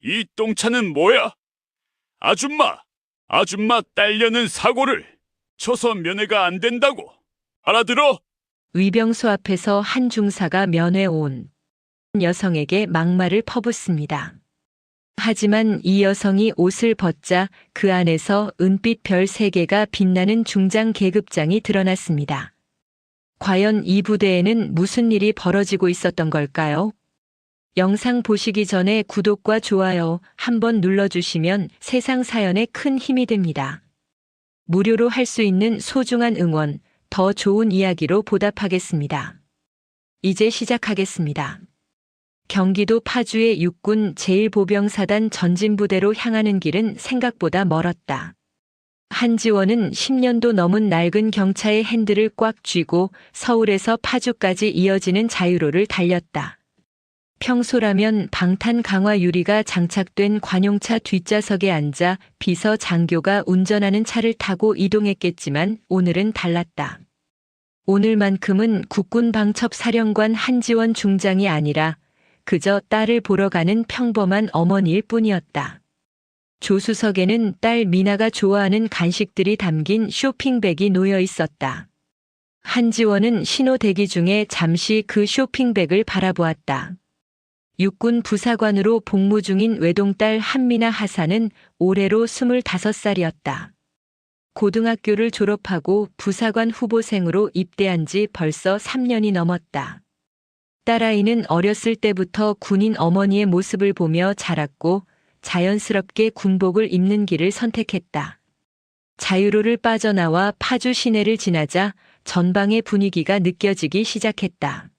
이 똥차는 뭐야? 아줌마 딸려는 사고를 쳐서 면회가 안 된다고. 알아들어? 위병소 앞에서 한 중사가 면회 온 여성에게 막말을 퍼붓습니다. 하지만 이 여성이 옷을 벗자 그 안에서 은빛 별 3개가 빛나는 중장 계급장이 드러났습니다. 과연 이 부대에는 무슨 일이 벌어지고 있었던 걸까요? 영상 보시기 전에 구독과 좋아요 한번 눌러주시면 세상 사연에 큰 힘이 됩니다. 무료로 할 수 있는 소중한 응원, 더 좋은 이야기로 보답하겠습니다. 이제 시작하겠습니다. 경기도 파주의 육군 제1보병사단 전진부대로 향하는 길은 생각보다 멀었다. 한지원은 10년도 넘은 낡은 경차의 핸들을 꽉 쥐고 서울에서 파주까지 이어지는 자유로를 달렸다. 평소라면 방탄 강화 유리가 장착된 관용차 뒷좌석에 앉아 비서 장교가 운전하는 차를 타고 이동했겠지만 오늘은 달랐다. 오늘만큼은 국군 방첩사령관 한지원 중장이 아니라 그저 딸을 보러 가는 평범한 어머니일 뿐이었다. 조수석에는 딸 미나가 좋아하는 간식들이 담긴 쇼핑백이 놓여 있었다. 한지원은 신호 대기 중에 잠시 그 쇼핑백을 바라보았다. 육군 부사관으로 복무 중인 외동딸 한미나 하사는 올해로 25살이었다. 고등학교를 졸업하고 부사관 후보생으로 입대한 지 벌써 3년이 넘었다. 딸아이는 어렸을 때부터 군인 어머니의 모습을 보며 자랐고 자연스럽게 군복을 입는 길을 선택했다. 자유로를 빠져나와 파주 시내를 지나자 전방의 분위기가 느껴지기 시작했다.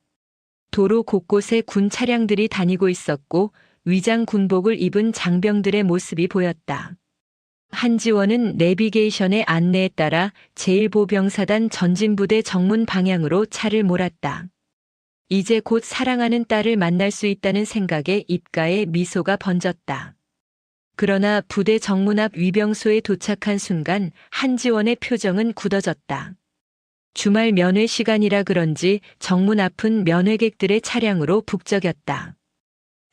도로 곳곳에 군 차량들이 다니고 있었고 위장 군복을 입은 장병들의 모습이 보였다. 한지원은 내비게이션의 안내에 따라 제1보병사단 전진부대 정문 방향으로 차를 몰았다. 이제 곧 사랑하는 딸을 만날 수 있다는 생각에 입가에 미소가 번졌다. 그러나 부대 정문 앞 위병소에 도착한 순간 한지원의 표정은 굳어졌다. 주말 면회 시간이라 그런지 정문 앞은 면회객들의 차량으로 북적였다.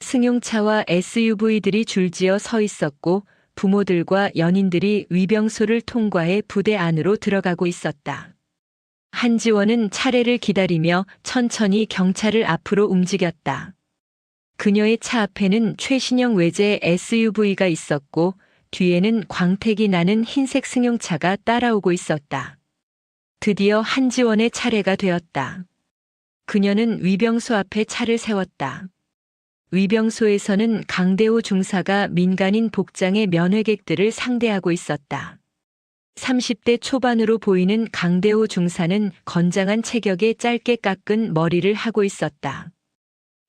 승용차와 SUV들이 줄지어 서 있었고 부모들과 연인들이 위병소를 통과해 부대 안으로 들어가고 있었다. 한지원은 차례를 기다리며 천천히 경차를 앞으로 움직였다. 그녀의 차 앞에는 최신형 외제 SUV가 있었고 뒤에는 광택이 나는 흰색 승용차가 따라오고 있었다. 드디어 한지원의 차례가 되었다. 그녀는 위병소 앞에 차를 세웠다. 위병소에서는 강대호 중사가 민간인 복장의 면회객들을 상대하고 있었다. 30대 초반으로 보이는 강대호 중사는 건장한 체격에 짧게 깎은 머리를 하고 있었다.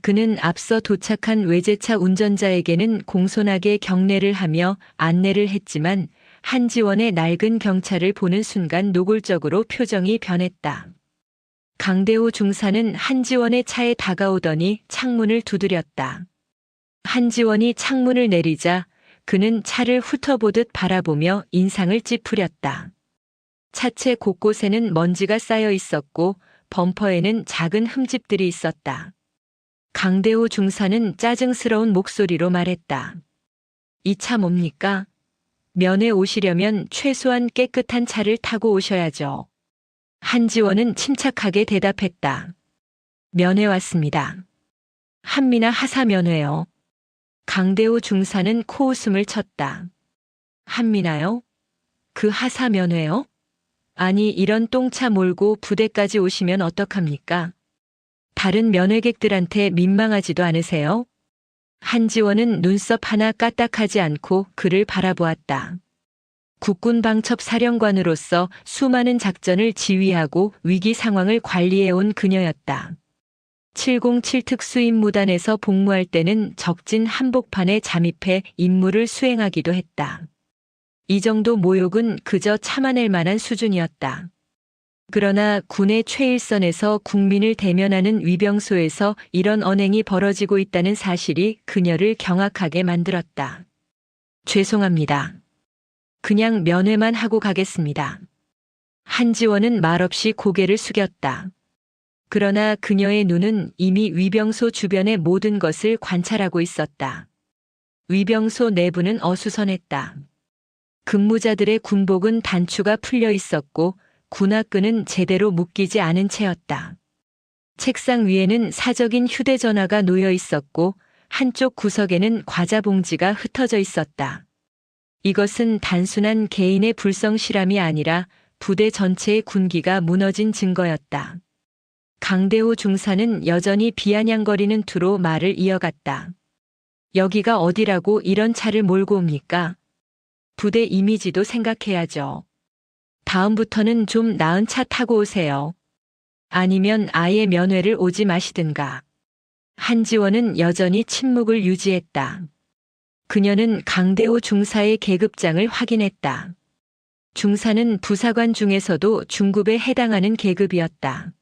그는 앞서 도착한 외제차 운전자에게는 공손하게 경례를 하며 안내를 했지만 한지원의 낡은 경차를 보는 순간 노골적으로 표정이 변했다. 강대호 중사는 한지원의 차에 다가오더니 창문을 두드렸다. 한지원이 창문을 내리자 그는 차를 훑어보듯 바라보며 인상을 찌푸렸다. 차체 곳곳에는 먼지가 쌓여 있었고 범퍼에는 작은 흠집들이 있었다. 강대호 중사는 짜증스러운 목소리로 말했다. 이 차 뭡니까? 면회 오시려면 최소한 깨끗한 차를 타고 오셔야죠. 한지원은 침착하게 대답했다. 면회 왔습니다. 한미나 하사 면회요. 강대호 중사는 코웃음을 쳤다. 한미나요? 그 하사 면회요? 아니 이런 똥차 몰고 부대까지 오시면 어떡합니까? 다른 면회객들한테 민망하지도 않으세요? 한지원은 눈썹 하나 까딱하지 않고 그를 바라보았다. 국군 방첩 사령관으로서 수많은 작전을 지휘하고 위기 상황을 관리해온 그녀였다. 707 특수임무단에서 복무할 때는 적진 한복판에 잠입해 임무를 수행하기도 했다. 이 정도 모욕은 그저 참아낼 만한 수준이었다. 그러나 군의 최일선에서 국민을 대면하는 위병소에서 이런 언행이 벌어지고 있다는 사실이 그녀를 경악하게 만들었다. 죄송합니다. 그냥 면회만 하고 가겠습니다. 한지원은 말없이 고개를 숙였다. 그러나 그녀의 눈은 이미 위병소 주변의 모든 것을 관찰하고 있었다. 의병소 내부는 어수선했다. 근무자들의 군복은 단추가 풀려 있었고 군화끈은 제대로 묶이지 않은 채였다. 책상 위에는 사적인 휴대전화가 놓여 있었고 한쪽 구석에는 과자 봉지가 흩어져 있었다. 이것은 단순한 개인의 불성실함이 아니라 부대 전체의 군기가 무너진 증거였다. 강대호 중사는 여전히 비아냥거리는 투로 말을 이어갔다. 여기가 어디라고 이런 차를 몰고 옵니까? 부대 이미지도 생각해야죠. 다음부터는 좀 나은 차 타고 오세요. 아니면 아예 면회를 오지 마시든가. 한지원은 여전히 침묵을 유지했다. 그녀는 강대호 중사의 계급장을 확인했다. 중사는 부사관 중에서도 중급에 해당하는 계급이었다.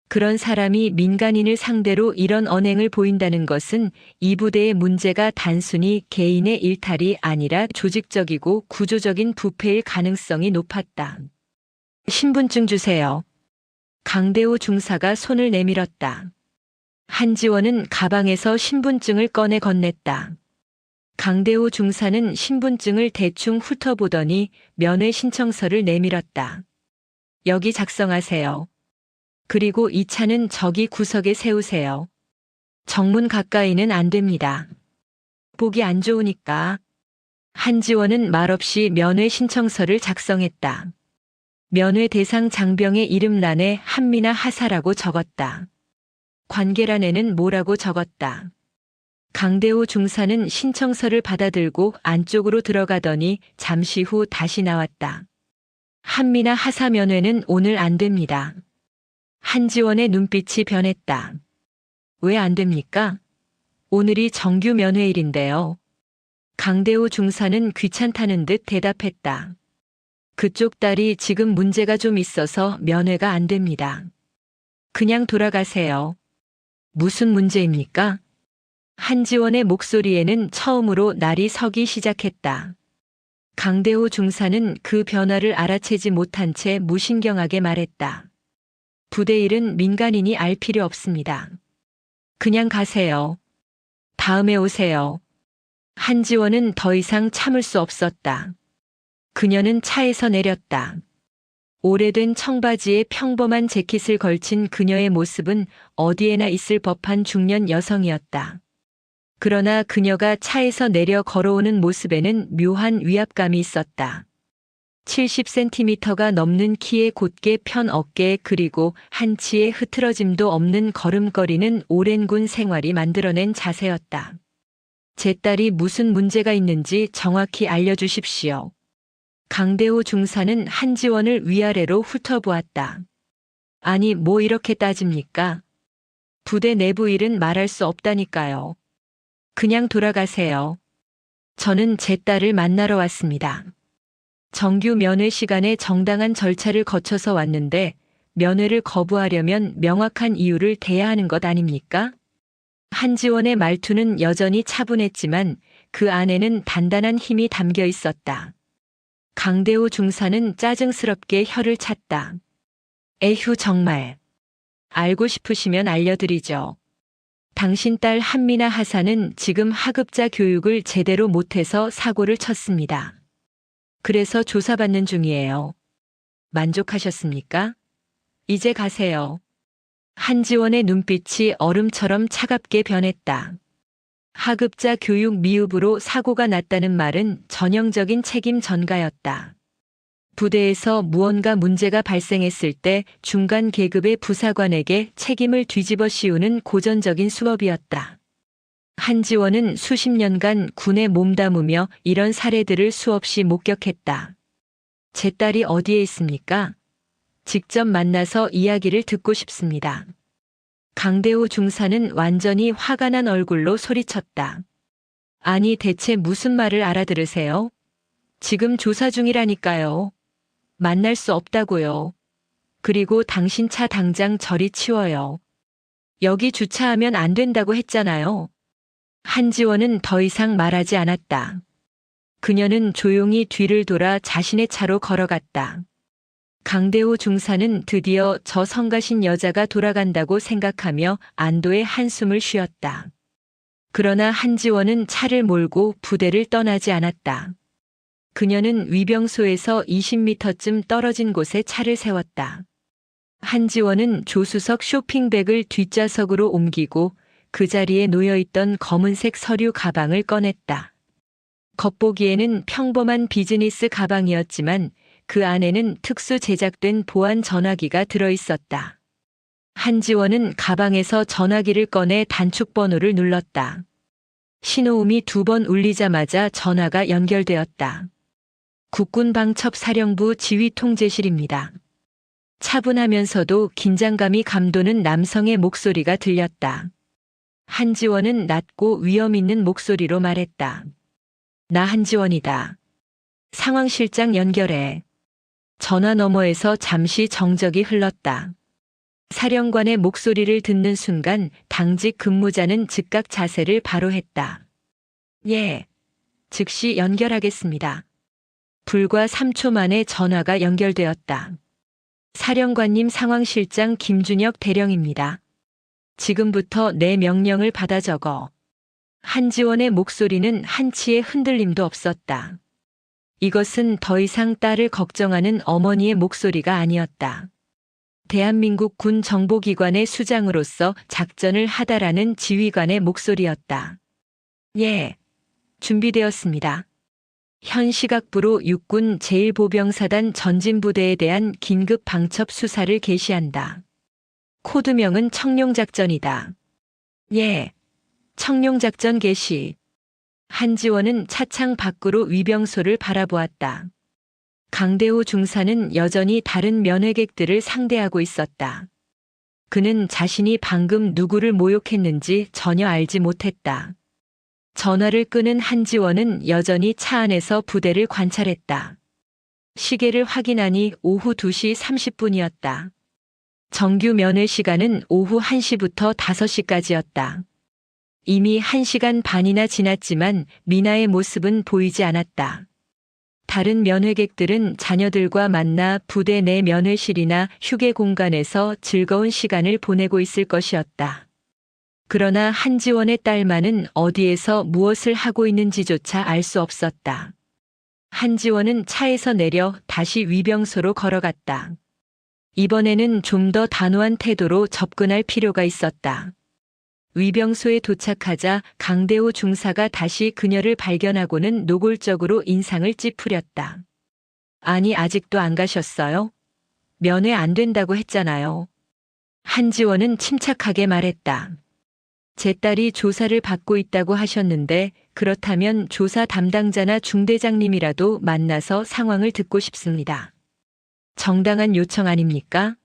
그런 사람이 민간인을 상대로 이런 언행을 보인다는 것은 이 부대의 문제가 단순히 개인의 일탈이 아니라 조직적이고 구조적인 부패일 가능성이 높았다. 신분증 주세요. 강대호 중사가 손을 내밀었다. 한지원은 가방에서 신분증을 꺼내 건넸다. 강대호 중사는 신분증을 대충 훑어보더니 면회 신청서를 내밀었다. 여기 작성하세요. 그리고 이 차는 저기 구석에 세우세요. 정문 가까이는 안 됩니다. 보기 안 좋으니까. 한지원은 말없이 면회 신청서를 작성했다. 면회 대상 장병의 이름란에 한미나 하사라고 적었다. 관계란에는 뭐라고 적었다. 강대호 중사는 신청서를 받아들고 안쪽으로 들어가더니 잠시 후 다시 나왔다. 한미나 하사 면회는 오늘 안 됩니다. 한지원의 눈빛이 변했다. 왜 안 됩니까? 오늘이 정규 면회일인데요. 강대호 중사는 귀찮다는 듯 대답했다. 그쪽 딸이 지금 문제가 좀 있어서 면회가 안 됩니다. 그냥 돌아가세요. 무슨 문제입니까? 한지원의 목소리에는 처음으로 날이 서기 시작했다. 강대호 중사는 그 변화를 알아채지 못한 채 무신경하게 말했다. 부대 일은 민간인이 알 필요 없습니다. 그냥 가세요. 다음에 오세요. 한지원은 더 이상 참을 수 없었다. 그녀는 차에서 내렸다. 오래된 청바지에 평범한 재킷을 걸친 그녀의 모습은 어디에나 있을 법한 중년 여성이었다. 그러나 그녀가 차에서 내려 걸어오는 모습에는 묘한 위압감이 있었다. 70cm가 넘는 키에 곧게 편 어깨 그리고 한치의 흐트러짐도 없는 걸음걸이는 오랜 군 생활이 만들어낸 자세였다. 제 딸이 무슨 문제가 있는지 정확히 알려주십시오. 강대호 중사는 한지원을 위아래로 훑어보았다. 아니 뭐 이렇게 따집니까? 부대 내부 일은 말할 수 없다니까요. 그냥 돌아가세요. 저는 제 딸을 만나러 왔습니다. 정규 면회 시간에 정당한 절차를 거쳐서 왔는데 면회를 거부하려면 명확한 이유를 대야 하는 것 아닙니까? 한지원의 말투는 여전히 차분했지만 그 안에는 단단한 힘이 담겨 있었다. 강대호 중사는 짜증스럽게 혀를 찼다. 에휴 정말. 알고 싶으시면 알려드리죠. 당신 딸 한미나 하사는 지금 하급자 교육을 제대로 못해서 사고를 쳤습니다. 그래서 조사받는 중이에요. 만족하셨습니까? 이제 가세요. 한지원의 눈빛이 얼음처럼 차갑게 변했다. 하급자 교육 미흡으로 사고가 났다는 말은 전형적인 책임 전가였다. 부대에서 무언가 문제가 발생했을 때 중간 계급의 부사관에게 책임을 뒤집어 씌우는 고전적인 수법이었다. 한지원은 수십 년간 군에 몸담으며 이런 사례들을 수없이 목격했다. 제 딸이 어디에 있습니까? 직접 만나서 이야기를 듣고 싶습니다. 강대호 중사는 완전히 화가 난 얼굴로 소리쳤다. 아니 대체 무슨 말을 알아들으세요? 지금 조사 중이라니까요. 만날 수 없다고요. 그리고 당신 차 당장 저리 치워요. 여기 주차하면 안 된다고 했잖아요. 한지원은 더 이상 말하지 않았다. 그녀는 조용히 뒤를 돌아 자신의 차로 걸어갔다. 강대호 중사는 드디어 저 성가신 여자가 돌아간다고 생각하며 안도의 한숨을 쉬었다. 그러나 한지원은 차를 몰고 부대를 떠나지 않았다. 그녀는 위병소에서 20m쯤 떨어진 곳에 차를 세웠다. 한지원은 조수석 쇼핑백을 뒷좌석으로 옮기고 그 자리에 놓여있던 검은색 서류 가방을 꺼냈다. 겉보기에는 평범한 비즈니스 가방이었지만 그 안에는 특수 제작된 보안 전화기가 들어있었다. 한지원은 가방에서 전화기를 꺼내 단축 번호를 눌렀다. 신호음이 2번 울리자마자 전화가 연결되었다. 국군방첩사령부 지휘통제실입니다. 차분하면서도 긴장감이 감도는 남성의 목소리가 들렸다. 한지원은 낮고 위험 있는 목소리로 말했다. 나 한지원이다. 상황실장 연결해. 전화 너머에서 잠시 정적이 흘렀다. 사령관의 목소리를 듣는 순간 당직 근무자는 즉각 자세를 바로 했다. 예. 즉시 연결하겠습니다. 불과 3초 만에 전화가 연결되었다. 사령관님 상황실장 김준혁 대령입니다. 지금부터 내 명령을 받아 적어. 한지원의 목소리는 한치의 흔들림도 없었다. 이것은 더 이상 딸을 걱정하는 어머니의 목소리가 아니었다. 대한민국 군 정보기관의 수장으로서 작전을 하다라는 지휘관의 목소리였다. 예, 준비되었습니다. 현 시각부로 육군 제1보병사단 전진부대에 대한 긴급 방첩 수사를 개시한다. 코드명은 청룡작전이다. 예, 청룡작전 개시. 한지원은 차창 밖으로 위병소를 바라보았다. 강대호 중사는 여전히 다른 면회객들을 상대하고 있었다. 그는 자신이 방금 누구를 모욕했는지 전혀 알지 못했다. 전화를 끄는 한지원은 여전히 차 안에서 부대를 관찰했다. 시계를 확인하니 오후 2시 30분이었다. 정규 면회 시간은 오후 1시부터 5시까지였다. 이미 1시간 반이나 지났지만 미나의 모습은 보이지 않았다. 다른 면회객들은 자녀들과 만나 부대 내 면회실이나 휴게 공간에서 즐거운 시간을 보내고 있을 것이었다. 그러나 한지원의 딸만은 어디에서 무엇을 하고 있는지조차 알 수 없었다. 한지원은 차에서 내려 다시 위병소로 걸어갔다. 이번에는 좀 더 단호한 태도로 접근할 필요가 있었다. 위병소에 도착하자 강대호 중사가 다시 그녀를 발견하고는 노골적으로 인상을 찌푸렸다. 아니, 아직도 안 가셨어요? 면회 안 된다고 했잖아요. 한지원은 침착하게 말했다. 제 딸이 조사를 받고 있다고 하셨는데 그렇다면 조사 담당자나 중대장님이라도 만나서 상황을 듣고 싶습니다. 정당한 요청 아닙니까?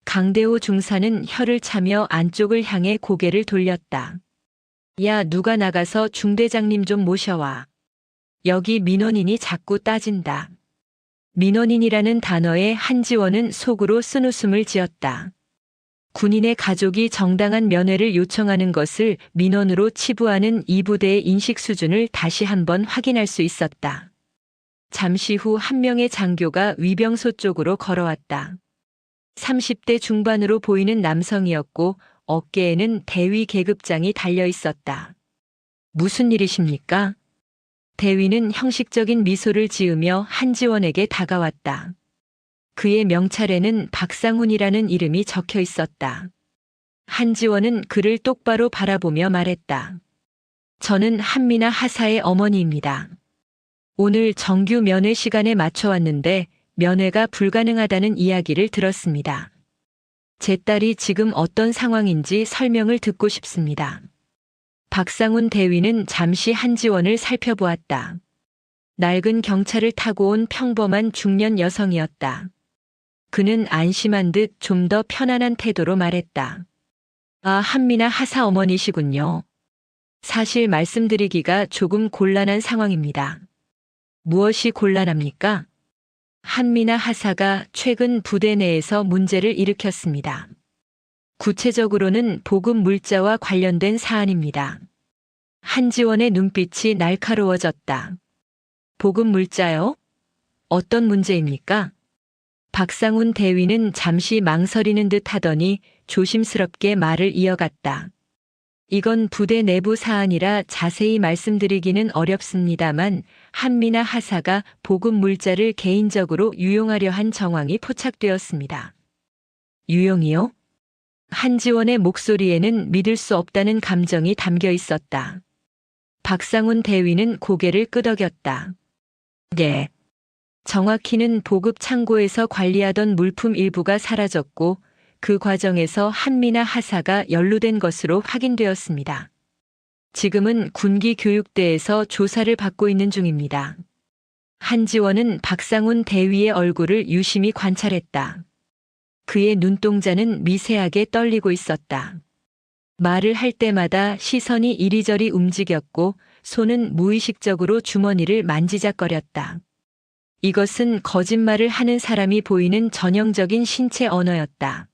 강대호 중사는 혀를 차며 안쪽을 향해 고개를 돌렸다. 야, 누가 나가서 중대장님 좀 모셔와. 여기 민원인이 자꾸 따진다. 민원인이라는 단어에 한지원은 속으로 쓴웃음을 지었다. 군인의 가족이 정당한 면회를 요청하는 것을 민원으로 치부하는 이 부대의 인식 수준을 다시 한번 확인할 수 있었다. 잠시 후 한 명의 장교가 위병소 쪽으로 걸어왔다. 30대 중반으로 보이는 남성이었고 어깨에는 대위 계급장이 달려 있었다. 무슨 일이십니까? 대위는 형식적인 미소를 지으며 한지원에게 다가왔다. 그의 명찰에는 박상훈이라는 이름이 적혀 있었다. 한지원은 그를 똑바로 바라보며 말했다. 저는 한미나 하사의 어머니입니다. 오늘 정규 면회 시간에 맞춰 왔는데 면회가 불가능하다는 이야기를 들었습니다. 제 딸이 지금 어떤 상황인지 설명을 듣고 싶습니다. 박상훈 대위는 잠시 한지원을 살펴보았다. 낡은 경차를 타고 온 평범한 중년 여성이었다. 그는 안심한 듯 좀 더 편안한 태도로 말했다. 아, 한미나 하사 어머니시군요. 사실 말씀드리기가 조금 곤란한 상황입니다. 무엇이 곤란합니까? 한미나 하사가 최근 부대 내에서 문제를 일으켰습니다. 구체적으로는 보급 물자와 관련된 사안입니다. 한지원의 눈빛이 날카로워졌다. 보급 물자요? 어떤 문제입니까? 박상훈 대위는 잠시 망설이는 듯 하더니 조심스럽게 말을 이어갔다. 이건 부대 내부 사안이라 자세히 말씀드리기는 어렵습니다만 한미나 하사가 보급 물자를 개인적으로 유용하려 한 정황이 포착되었습니다. 유용이요? 한지원의 목소리에는 믿을 수 없다는 감정이 담겨 있었다. 박상훈 대위는 고개를 끄덕였다. 네. 정확히는 보급 창고에서 관리하던 물품 일부가 사라졌고 그 과정에서 한미나 하사가 연루된 것으로 확인되었습니다. 지금은 군기교육대에서 조사를 받고 있는 중입니다. 한지원은 박상훈 대위의 얼굴을 유심히 관찰했다. 그의 눈동자는 미세하게 떨리고 있었다. 말을 할 때마다 시선이 이리저리 움직였고 손은 무의식적으로 주머니를 만지작거렸다. 이것은 거짓말을 하는 사람이 보이는 전형적인 신체 언어였다.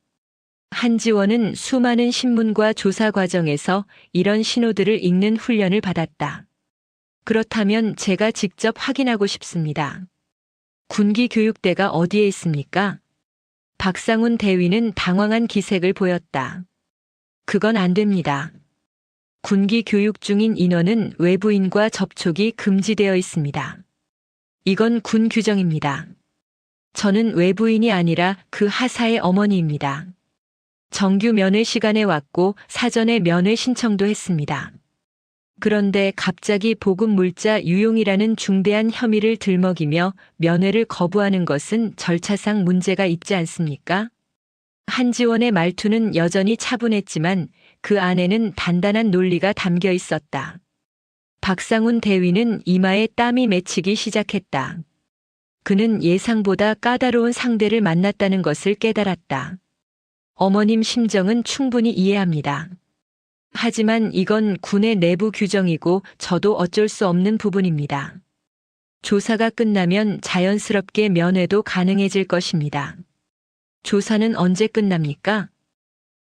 한지원은 수많은 신문과 조사 과정에서 이런 신호들을 읽는 훈련을 받았다. 그렇다면 제가 직접 확인하고 싶습니다. 군기교육대가 어디에 있습니까? 박상훈 대위는 당황한 기색을 보였다. 그건 안 됩니다. 군기 교육 중인 인원은 외부인과 접촉이 금지되어 있습니다. 이건 군 규정입니다. 저는 외부인이 아니라 그 하사의 어머니입니다. 정규 면회 시간에 왔고 사전에 면회 신청도 했습니다. 그런데 갑자기 보급 물자 유용이라는 중대한 혐의를 들먹이며 면회를 거부하는 것은 절차상 문제가 있지 않습니까? 한지원의 말투는 여전히 차분했지만 그 안에는 단단한 논리가 담겨 있었다. 박상훈 대위는 이마에 땀이 맺히기 시작했다. 그는 예상보다 까다로운 상대를 만났다는 것을 깨달았다. 어머님 심정은 충분히 이해합니다. 하지만 이건 군의 내부 규정이고 저도 어쩔 수 없는 부분입니다. 조사가 끝나면 자연스럽게 면회도 가능해질 것입니다. 조사는 언제 끝납니까?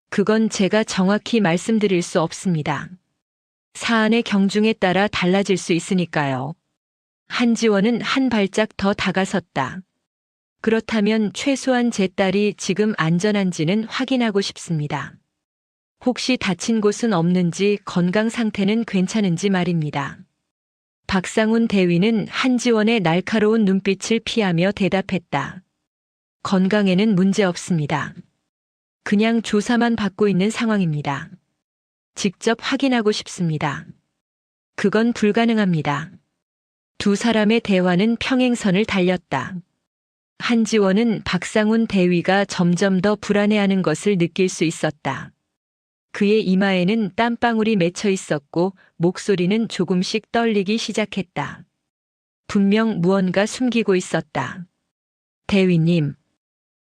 그건 제가 정확히 말씀드릴 수 없습니다. 사안의 경중에 따라 달라질 수 있으니까요. 한지원은 한 발짝 더 다가섰다. 그렇다면 최소한 제 딸이 지금 안전한지는 확인하고 싶습니다. 혹시 다친 곳은 없는지, 건강 상태는 괜찮은지 말입니다. 박상훈 대위는 한지원의 날카로운 눈빛을 피하며 대답했다. 건강에는 문제 없습니다. 그냥 조사만 받고 있는 상황입니다. 직접 확인하고 싶습니다. 그건 불가능합니다. 두 사람의 대화는 평행선을 달렸다. 한지원은 박상훈 대위가 점점 더 불안해하는 것을 느낄 수 있었다. 그의 이마에는 땀방울이 맺혀 있었고 목소리는 조금씩 떨리기 시작했다. 분명 무언가 숨기고 있었다. 대위님.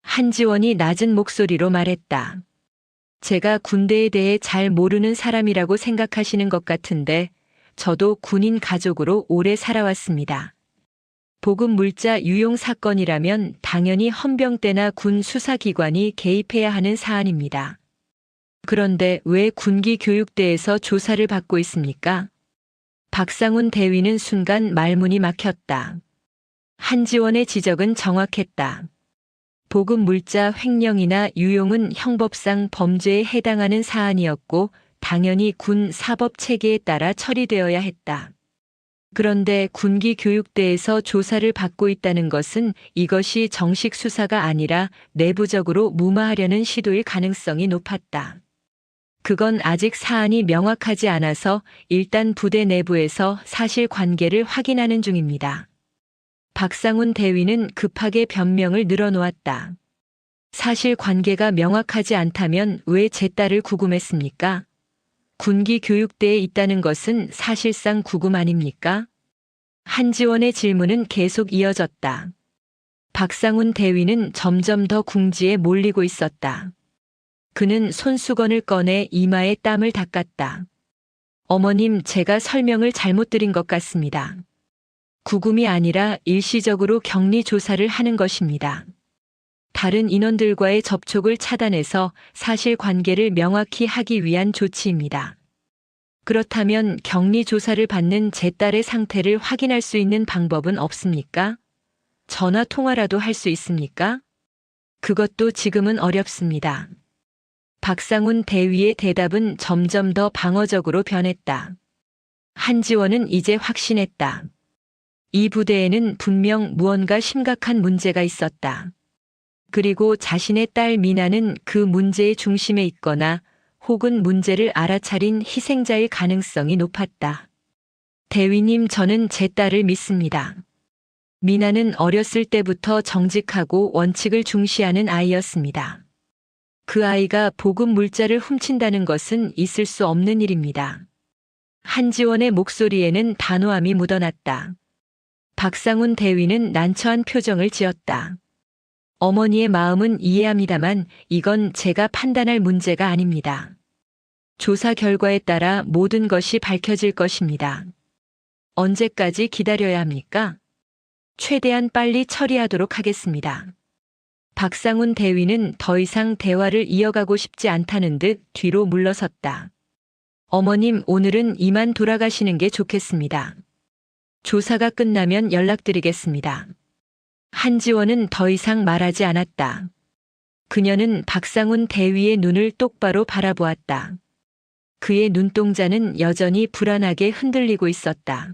한지원이 낮은 목소리로 말했다. 제가 군대에 대해 잘 모르는 사람이라고 생각하시는 것 같은데 저도 군인 가족으로 오래 살아왔습니다. 보급 물자 유용 사건이라면 당연히 헌병대나 군 수사기관이 개입해야 하는 사안입니다. 그런데 왜 군기교육대에서 조사를 받고 있습니까? 박상훈 대위는 순간 말문이 막혔다. 한지원의 지적은 정확했다. 보급 물자 횡령이나 유용은 형법상 범죄에 해당하는 사안이었고 당연히 군 사법 체계에 따라 처리되어야 했다. 그런데 군기교육대에서 조사를 받고 있다는 것은 이것이 정식 수사가 아니라 내부적으로 무마하려는 시도일 가능성이 높았다. 그건 아직 사안이 명확하지 않아서 일단 부대 내부에서 사실관계를 확인하는 중입니다. 박상훈 대위는 급하게 변명을 늘어놓았다. 사실관계가 명확하지 않다면 왜 제 딸을 구금했습니까? 군기교육대에 있다는 것은 사실상 구금 아닙니까? 한지원의 질문은 계속 이어졌다. 박상훈 대위는 점점 더 궁지에 몰리고 있었다. 그는 손수건을 꺼내 이마에 땀을 닦았다. 어머님, 제가 설명을 잘못 드린 것 같습니다. 구금이 아니라 일시적으로 격리 조사를 하는 것입니다. 다른 인원들과의 접촉을 차단해서 사실관계를 명확히 하기 위한 조치입니다. 그렇다면 격리 조사를 받는 제 딸의 상태를 확인할 수 있는 방법은 없습니까? 전화 통화라도 할 수 있습니까? 그것도 지금은 어렵습니다. 박상훈 대위의 대답은 점점 더 방어적으로 변했다. 한지원은 이제 확신했다. 이 부대에는 분명 무언가 심각한 문제가 있었다. 그리고 자신의 딸 미나는 그 문제의 중심에 있거나 혹은 문제를 알아차린 희생자일 가능성이 높았다. 대위님, 저는 제 딸을 믿습니다. 미나는 어렸을 때부터 정직하고 원칙을 중시하는 아이였습니다. 그 아이가 복음 물자를 훔친다는 것은 있을 수 없는 일입니다. 한지원의 목소리에는 단호함이 묻어났다. 박상훈 대위는 난처한 표정을 지었다. 어머니의 마음은 이해합니다만 이건 제가 판단할 문제가 아닙니다. 조사 결과에 따라 모든 것이 밝혀질 것입니다. 언제까지 기다려야 합니까? 최대한 빨리 처리하도록 하겠습니다. 박상훈 대위는 더 이상 대화를 이어가고 싶지 않다는 듯 뒤로 물러섰다. 어머님, 오늘은 이만 돌아가시는 게 좋겠습니다. 조사가 끝나면 연락드리겠습니다. 한지원은 더 이상 말하지 않았다. 그녀는 박상훈 대위의 눈을 똑바로 바라보았다. 그의 눈동자는 여전히 불안하게 흔들리고 있었다.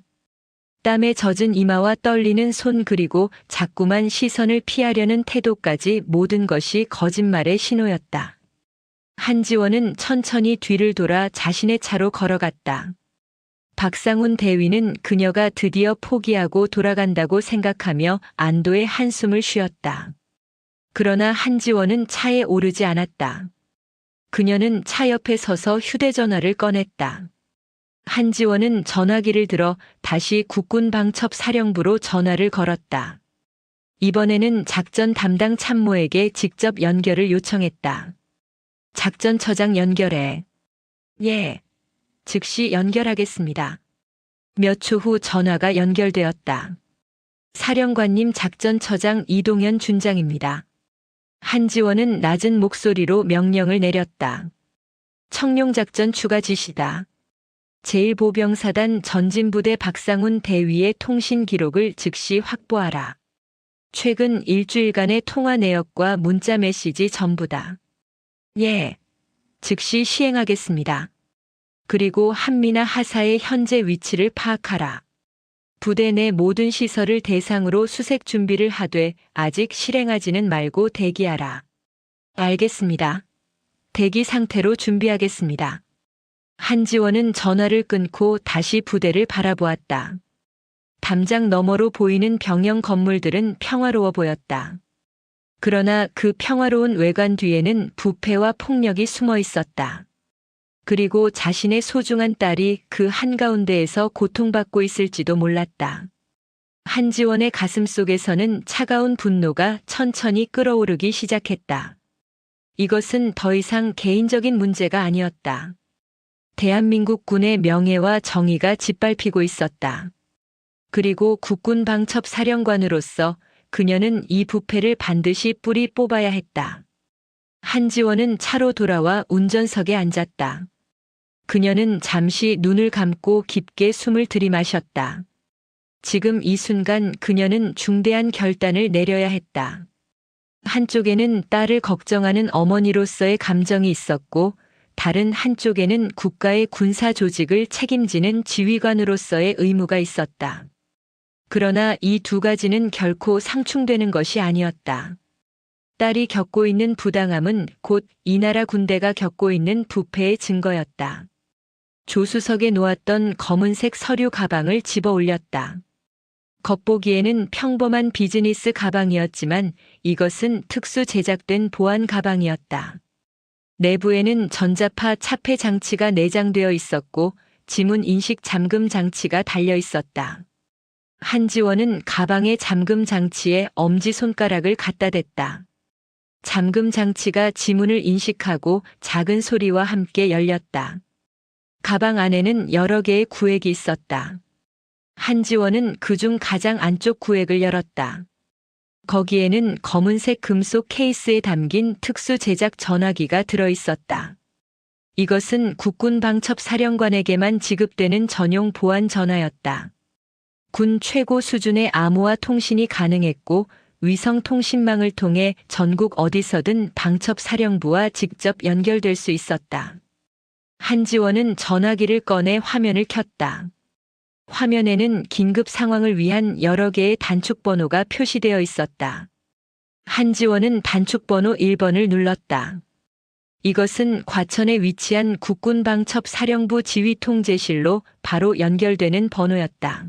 땀에 젖은 이마와 떨리는 손 그리고 자꾸만 시선을 피하려는 태도까지 모든 것이 거짓말의 신호였다. 한지원은 천천히 뒤를 돌아 자신의 차로 걸어갔다. 박상훈 대위는 그녀가 드디어 포기하고 돌아간다고 생각하며 안도의 한숨을 쉬었다. 그러나 한지원은 차에 오르지 않았다. 그녀는 차 옆에 서서 휴대전화를 꺼냈다. 한지원은 전화기를 들어 다시 국군방첩사령부로 전화를 걸었다. 이번에는 작전 담당 참모에게 직접 연결을 요청했다. 작전처장 연결해. 예. 즉시 연결하겠습니다. 몇 초 후 전화가 연결되었다. 사령관님, 작전처장 이동현 준장입니다. 한지원은 낮은 목소리로 명령을 내렸다. 청룡작전 추가 지시다. 제1보병사단 전진부대 박상훈 대위의 통신 기록을 즉시 확보하라. 최근 일주일간의 통화 내역과 문자 메시지 전부다. 예. 즉시 시행하겠습니다. 그리고 한미나 하사의 현재 위치를 파악하라. 부대 내 모든 시설을 대상으로 수색 준비를 하되 아직 실행하지는 말고 대기하라. 알겠습니다. 대기 상태로 준비하겠습니다. 한지원은 전화를 끊고 다시 부대를 바라보았다. 담장 너머로 보이는 병영 건물들은 평화로워 보였다. 그러나 그 평화로운 외관 뒤에는 부패와 폭력이 숨어 있었다. 그리고 자신의 소중한 딸이 그 한가운데에서 고통받고 있을지도 몰랐다. 한지원의 가슴 속에서는 차가운 분노가 천천히 끓어오르기 시작했다. 이것은 더 이상 개인적인 문제가 아니었다. 대한민국 군의 명예와 정의가 짓밟히고 있었다. 그리고 국군 방첩 사령관으로서 그녀는 이 부패를 반드시 뿌리 뽑아야 했다. 한지원은 차로 돌아와 운전석에 앉았다. 그녀는 잠시 눈을 감고 깊게 숨을 들이마셨다. 지금 이 순간 그녀는 중대한 결단을 내려야 했다. 한쪽에는 딸을 걱정하는 어머니로서의 감정이 있었고 다른 한쪽에는 국가의 군사 조직을 책임지는 지휘관으로서의 의무가 있었다. 그러나 이 두 가지는 결코 상충되는 것이 아니었다. 딸이 겪고 있는 부당함은 곧 이 나라 군대가 겪고 있는 부패의 증거였다. 조수석에 놓았던 검은색 서류 가방을 집어 올렸다. 겉보기에는 평범한 비즈니스 가방이었지만 이것은 특수 제작된 보안 가방이었다. 내부에는 전자파 차폐 장치가 내장되어 있었고 지문 인식 잠금 장치가 달려 있었다. 한지원은 가방의 잠금 장치에 엄지손가락을 갖다 댔다. 잠금 장치가 지문을 인식하고 작은 소리와 함께 열렸다. 가방 안에는 여러 개의 구획이 있었다. 한지원은 그중 가장 안쪽 구획을 열었다. 거기에는 검은색 금속 케이스에 담긴 특수 제작 전화기가 들어있었다. 이것은 국군 방첩 사령관에게만 지급되는 전용 보안 전화였다. 군 최고 수준의 암호화 통신이 가능했고 위성 통신망을 통해 전국 어디서든 방첩사령부와 직접 연결될 수 있었다. 한지원은 전화기를 꺼내 화면을 켰다. 화면에는 긴급 상황을 위한 여러 개의 단축번호가 표시되어 있었다. 한지원은 단축번호 1번을 눌렀다. 이것은 과천에 위치한 국군방첩사령부 지휘통제실로 바로 연결되는 번호였다.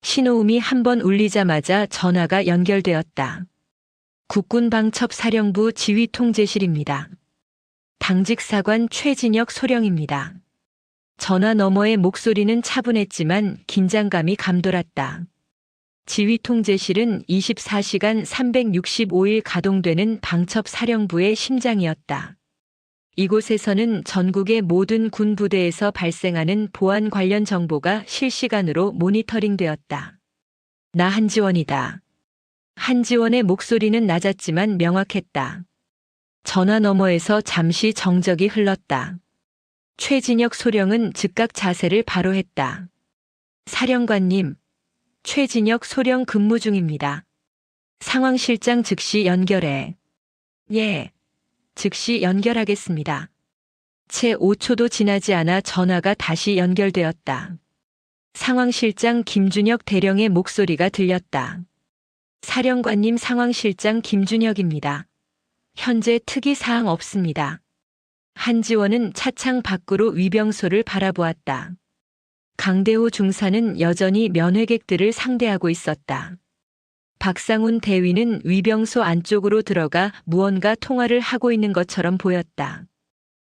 신호음이 한 번 울리자마자 전화가 연결되었다. 국군방첩사령부 지휘통제실입니다. 당직 사관 최진혁 소령입니다. 전화 너머의 목소리는 차분했지만 긴장감이 감돌았다. 지휘통제실은 24시간 365일 가동되는 방첩사령부의 심장이었다. 이곳에서는 전국의 모든 군 부대에서 발생하는 보안 관련 정보가 실시간으로 모니터링되었다. 나 한지원이다. 한지원의 목소리는 낮았지만 명확했다. 전화 너머에서 잠시 정적이 흘렀다. 최진혁 소령은 즉각 자세를 바로 했다. 사령관님, 최진혁 소령 근무 중입니다. 상황실장 즉시 연결해. 예, 즉시 연결하겠습니다. 채 5초도 지나지 않아 전화가 다시 연결되었다. 상황실장 김준혁 대령의 목소리가 들렸다. 사령관님, 상황실장 김준혁입니다. 현재 특이사항 없습니다. 한지원은 차창 밖으로 위병소를 바라보았다. 강대호 중사는 여전히 면회객들을 상대하고 있었다. 박상훈 대위는 위병소 안쪽으로 들어가 무언가 통화를 하고 있는 것처럼 보였다.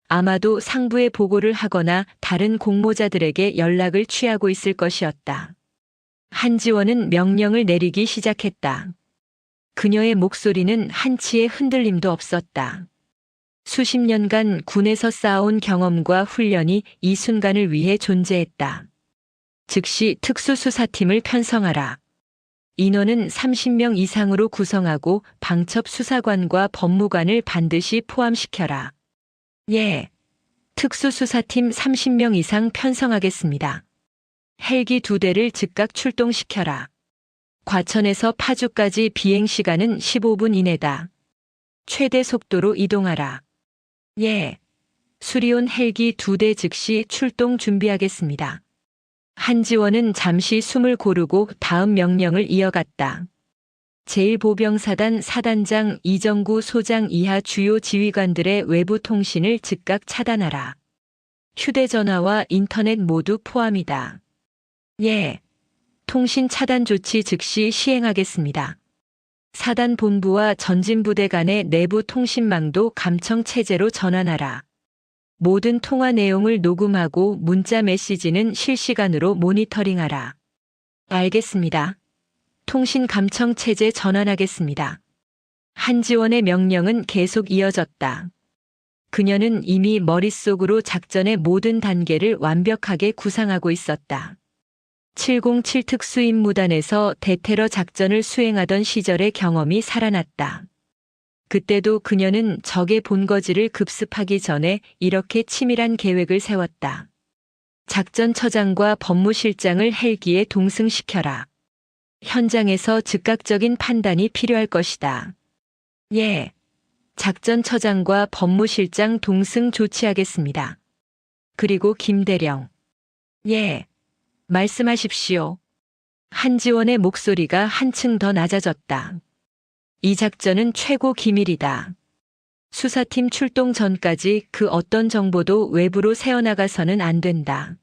아마도 상부에 보고를 하거나 다른 공모자들에게 연락을 취하고 있을 것이었다. 한지원은 명령을 내리기 시작했다. 그녀의 목소리는 한치의 흔들림도 없었다. 수십 년간 군에서 쌓아온 경험과 훈련이 이 순간을 위해 존재했다. 즉시 특수수사팀을 편성하라. 인원은 30명 이상으로 구성하고 방첩수사관과 법무관을 반드시 포함시켜라. 예. 특수수사팀 30명 이상 편성하겠습니다. 헬기 2대를 즉각 출동시켜라. 과천에서 파주까지 비행시간은 15분 이내다. 최대 속도로 이동하라. 예. 수리온 헬기 2대 즉시 출동 준비하겠습니다. 한지원은 잠시 숨을 고르고 다음 명령을 이어갔다. 제1보병사단 사단장 이정구 소장 이하 주요 지휘관들의 외부 통신을 즉각 차단하라. 휴대전화와 인터넷 모두 포함이다. 예. 통신 차단 조치 즉시 시행하겠습니다. 사단 본부와 전진부대 간의 내부 통신망도 감청 체제로 전환하라. 모든 통화 내용을 녹음하고 문자 메시지는 실시간으로 모니터링하라. 알겠습니다. 통신 감청 체제 전환하겠습니다. 한지원의 명령은 계속 이어졌다. 그녀는 이미 머릿속으로 작전의 모든 단계를 완벽하게 구상하고 있었다. 707 특수임무단에서 대테러 작전을 수행하던 시절의 경험이 살아났다. 그때도 그녀는 적의 본거지를 급습하기 전에 이렇게 치밀한 계획을 세웠다. 작전처장과 법무실장을 헬기에 동승시켜라. 현장에서 즉각적인 판단이 필요할 것이다. 예. 작전처장과 법무실장 동승 조치하겠습니다. 그리고 김대령. 예. 말씀하십시오. 한지원의 목소리가 한층 더 낮아졌다. 이 작전은 최고 기밀이다. 수사팀 출동 전까지 그 어떤 정보도 외부로 새어나가서는 안 된다.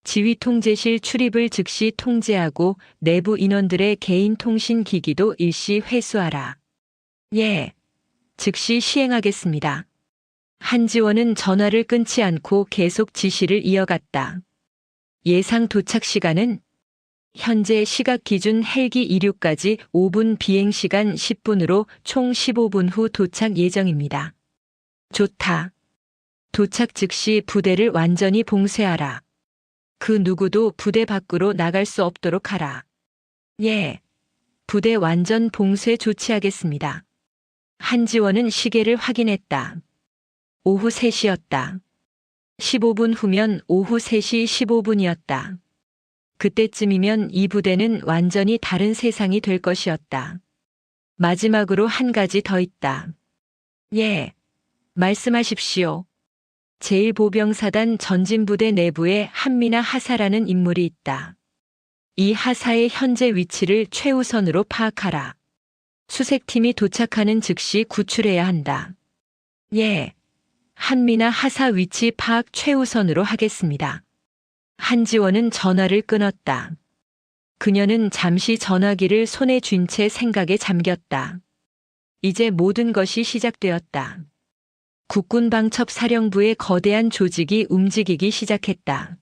지휘통제실 출입을 즉시 통제하고 내부 인원들의 개인 통신 기기도 일시 회수하라. 예. 즉시 시행하겠습니다. 한지원은 전화를 끊지 않고 계속 지시를 이어갔다. 예상 도착 시간은 현재 시각 기준 헬기 이륙까지 5분 비행시간 10분으로 총 15분 후 도착 예정입니다. 좋다. 도착 즉시 부대를 완전히 봉쇄하라. 그 누구도 부대 밖으로 나갈 수 없도록 하라. 예. 부대 완전 봉쇄 조치하겠습니다. 한지원은 시계를 확인했다. 오후 3시였다. 15분 후면 오후 3시 15분이었다. 그때쯤이면 이 부대는 완전히 다른 세상이 될 것이었다. 마지막으로 한 가지 더 있다. 예, 말씀하십시오. 제1보병사단 전진부대 내부에 한미나 하사라는 인물이 있다. 이 하사의 현재 위치를 최우선으로 파악하라. 수색팀이 도착하는 즉시 구출해야 한다. 예, 한미나 하사 위치 파악 최우선으로 하겠습니다. 한지원은 전화를 끊었다. 그녀는 잠시 전화기를 손에 쥔 채 생각에 잠겼다. 이제 모든 것이 시작되었다. 국군방첩사령부의 거대한 조직이 움직이기 시작했다.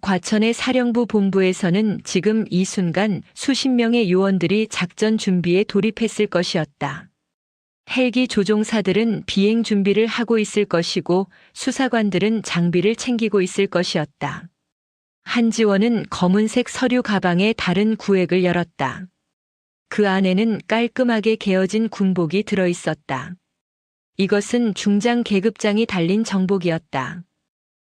과천의 사령부 본부에서는 지금 이 순간 수십 명의 요원들이 작전 준비에 돌입했을 것이었다. 헬기 조종사들은 비행 준비를 하고 있을 것이고 수사관들은 장비를 챙기고 있을 것이었다. 한지원은 검은색 서류 가방에 다른 구획을 열었다. 그 안에는 깔끔하게 개어진 군복이 들어 있었다. 이것은 중장 계급장이 달린 정복이었다.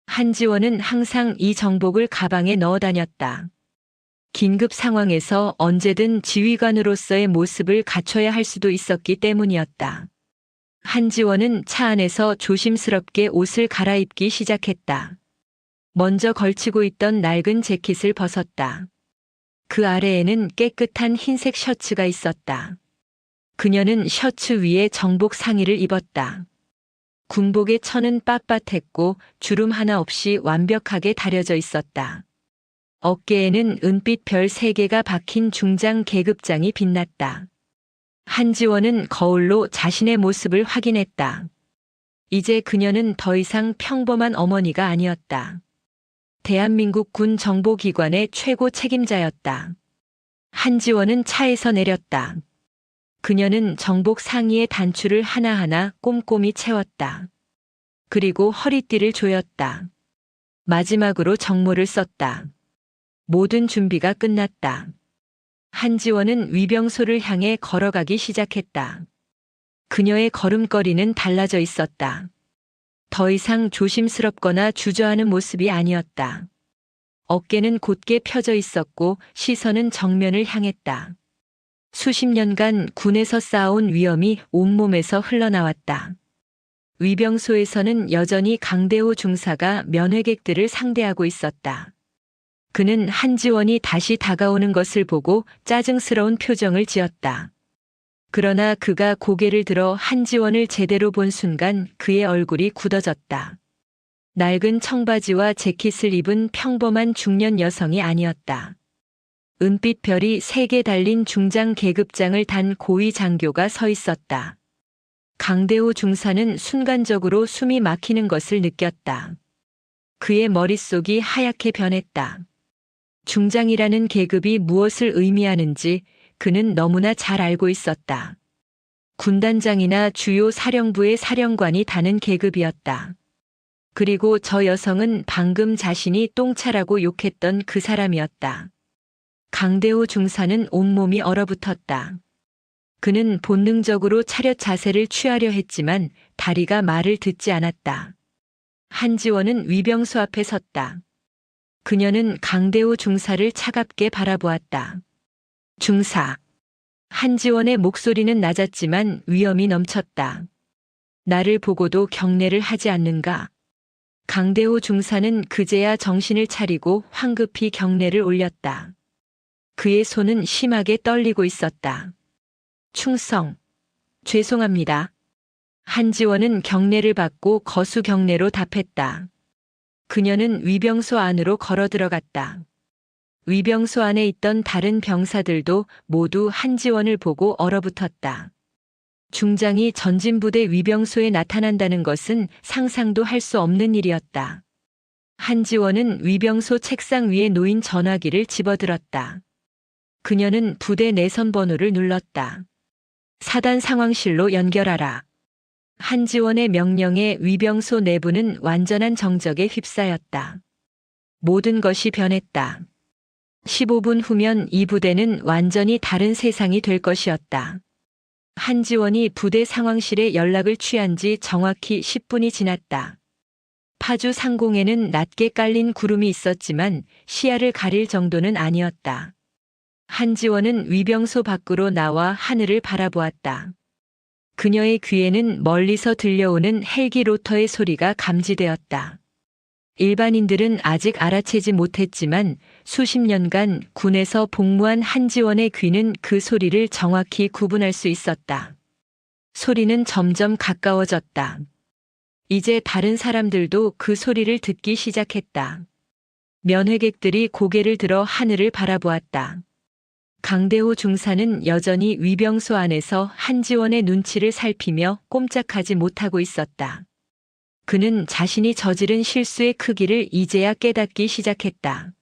한지원은 항상 이 정복을 가방에 넣어 다녔다. 긴급 상황에서 언제든 지휘관으로서의 모습을 갖춰야 할 수도 있었기 때문이었다. 한지원은 차 안에서 조심스럽게 옷을 갈아입기 시작했다. 먼저 걸치고 있던 낡은 재킷을 벗었다. 그 아래에는 깨끗한 흰색 셔츠가 있었다. 그녀는 셔츠 위에 정복 상의를 입었다. 군복의 천은 빳빳했고 주름 하나 없이 완벽하게 다려져 있었다. 어깨에는 은빛 별 3개가 박힌 중장 계급장이 빛났다. 한지원은 거울로 자신의 모습을 확인했다. 이제 그녀는 더 이상 평범한 어머니가 아니었다. 대한민국 군 정보기관의 최고 책임자였다. 한지원은 차에서 내렸다. 그녀는 정복 상의의 단추를 하나하나 꼼꼼히 채웠다. 그리고 허리띠를 조였다. 마지막으로 정모를 썼다. 모든 준비가 끝났다. 한지원은 위병소를 향해 걸어가기 시작했다. 그녀의 걸음걸이는 달라져 있었다. 더 이상 조심스럽거나 주저하는 모습이 아니었다. 어깨는 곧게 펴져 있었고 시선은 정면을 향했다. 수십 년간 군에서 쌓아온 위엄이 온몸에서 흘러나왔다. 위병소에서는 여전히 강대호 중사가 면회객들을 상대하고 있었다. 그는 한지원이 다시 다가오는 것을 보고 짜증스러운 표정을 지었다. 그러나 그가 고개를 들어 한지원을 제대로 본 순간 그의 얼굴이 굳어졌다. 낡은 청바지와 재킷을 입은 평범한 중년 여성이 아니었다. 은빛 별이 3개 달린 중장 계급장을 단 고위 장교가 서 있었다. 강대호 중사는 순간적으로 숨이 막히는 것을 느꼈다. 그의 머릿속이 하얗게 변했다. 중장이라는 계급이 무엇을 의미하는지 그는 너무나 잘 알고 있었다. 군단장이나 주요 사령부의 사령관이 다는 계급이었다. 그리고 저 여성은 방금 자신이 똥차라고 욕했던 그 사람이었다. 강대호 중사는 온몸이 얼어붙었다. 그는 본능적으로 차렷 자세를 취하려 했지만 다리가 말을 듣지 않았다. 한지원은 위병소 앞에 섰다. 그녀는 강대호 중사를 차갑게 바라보았다. 중사. 한지원의 목소리는 낮았지만 위엄이 넘쳤다. 나를 보고도 경례를 하지 않는가? 강대호 중사는 그제야 정신을 차리고 황급히 경례를 올렸다. 그의 손은 심하게 떨리고 있었다. 충성. 죄송합니다. 한지원은 경례를 받고 거수 경례로 답했다. 그녀는 위병소 안으로 걸어 들어갔다. 위병소 안에 있던 다른 병사들도 모두 한지원을 보고 얼어붙었다. 중장이 전진부대 위병소에 나타난다는 것은 상상도 할 수 없는 일이었다. 한지원은 위병소 책상 위에 놓인 전화기를 집어들었다. 그녀는 부대 내선 번호를 눌렀다. 사단 상황실로 연결하라. 한지원의 명령에 위병소 내부는 완전한 정적에 휩싸였다. 모든 것이 변했다. 15분 후면 이 부대는 완전히 다른 세상이 될 것이었다. 한지원이 부대 상황실에 연락을 취한 지 정확히 10분이 지났다. 파주 상공에는 낮게 깔린 구름이 있었지만 시야를 가릴 정도는 아니었다. 한지원은 위병소 밖으로 나와 하늘을 바라보았다. 그녀의 귀에는 멀리서 들려오는 헬기 로터의 소리가 감지되었다. 일반인들은 아직 알아채지 못했지만 수십 년간 군에서 복무한 한지원의 귀는 그 소리를 정확히 구분할 수 있었다. 소리는 점점 가까워졌다. 이제 다른 사람들도 그 소리를 듣기 시작했다. 면회객들이 고개를 들어 하늘을 바라보았다. 강대호 중사는 여전히 위병소 안에서 한지원의 눈치를 살피며 꼼짝하지 못하고 있었다. 그는 자신이 저지른 실수의 크기를 이제야 깨닫기 시작했다.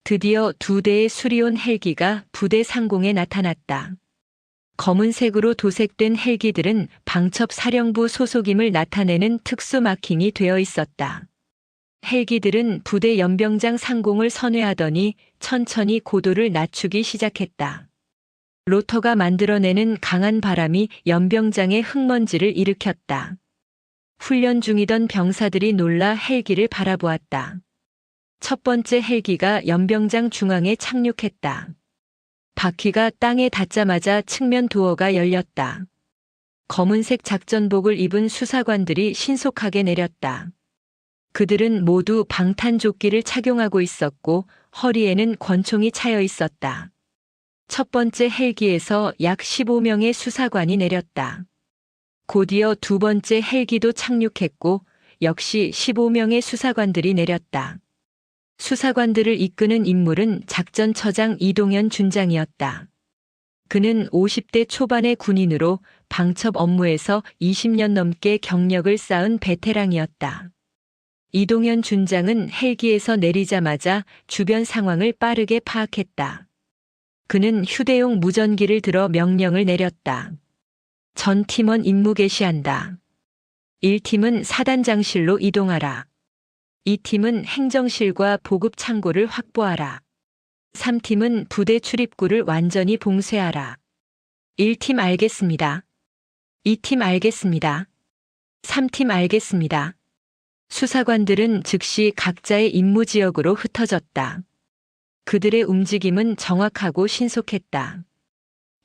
드디어 2대의 수리온 헬기가 부대 상공에 나타났다. 검은색으로 도색된 헬기들은 방첩 사령부 소속임을 나타내는 특수 마킹이 되어 있었다. 헬기들은 부대 연병장 상공을 선회하더니 천천히 고도를 낮추기 시작했다. 로터가 만들어내는 강한 바람이 연병장의 흙먼지를 일으켰다. 훈련 중이던 병사들이 놀라 헬기를 바라보았다. 첫 번째 헬기가 연병장 중앙에 착륙했다. 바퀴가 땅에 닿자마자 측면 도어가 열렸다. 검은색 작전복을 입은 수사관들이 신속하게 내렸다. 그들은 모두 방탄조끼를 착용하고 있었고 허리에는 권총이 차여 있었다. 첫 번째 헬기에서 약 15명의 수사관이 내렸다. 곧이어 2번째 헬기도 착륙했고 역시 15명의 수사관들이 내렸다. 수사관들을 이끄는 인물은 작전처장 이동현 준장이었다. 그는 50대 초반의 군인으로 방첩 업무에서 20년 넘게 경력을 쌓은 베테랑이었다. 이동현 준장은 헬기에서 내리자마자 주변 상황을 빠르게 파악했다. 그는 휴대용 무전기를 들어 명령을 내렸다. 전 팀원 임무 개시한다. 1팀은 사단장실로 이동하라. 2팀은 행정실과 보급 창고를 확보하라. 3팀은 부대 출입구를 완전히 봉쇄하라. 1팀 알겠습니다. 2팀 알겠습니다. 3팀 알겠습니다. 수사관들은 즉시 각자의 임무 지역으로 흩어졌다. 그들의 움직임은 정확하고 신속했다.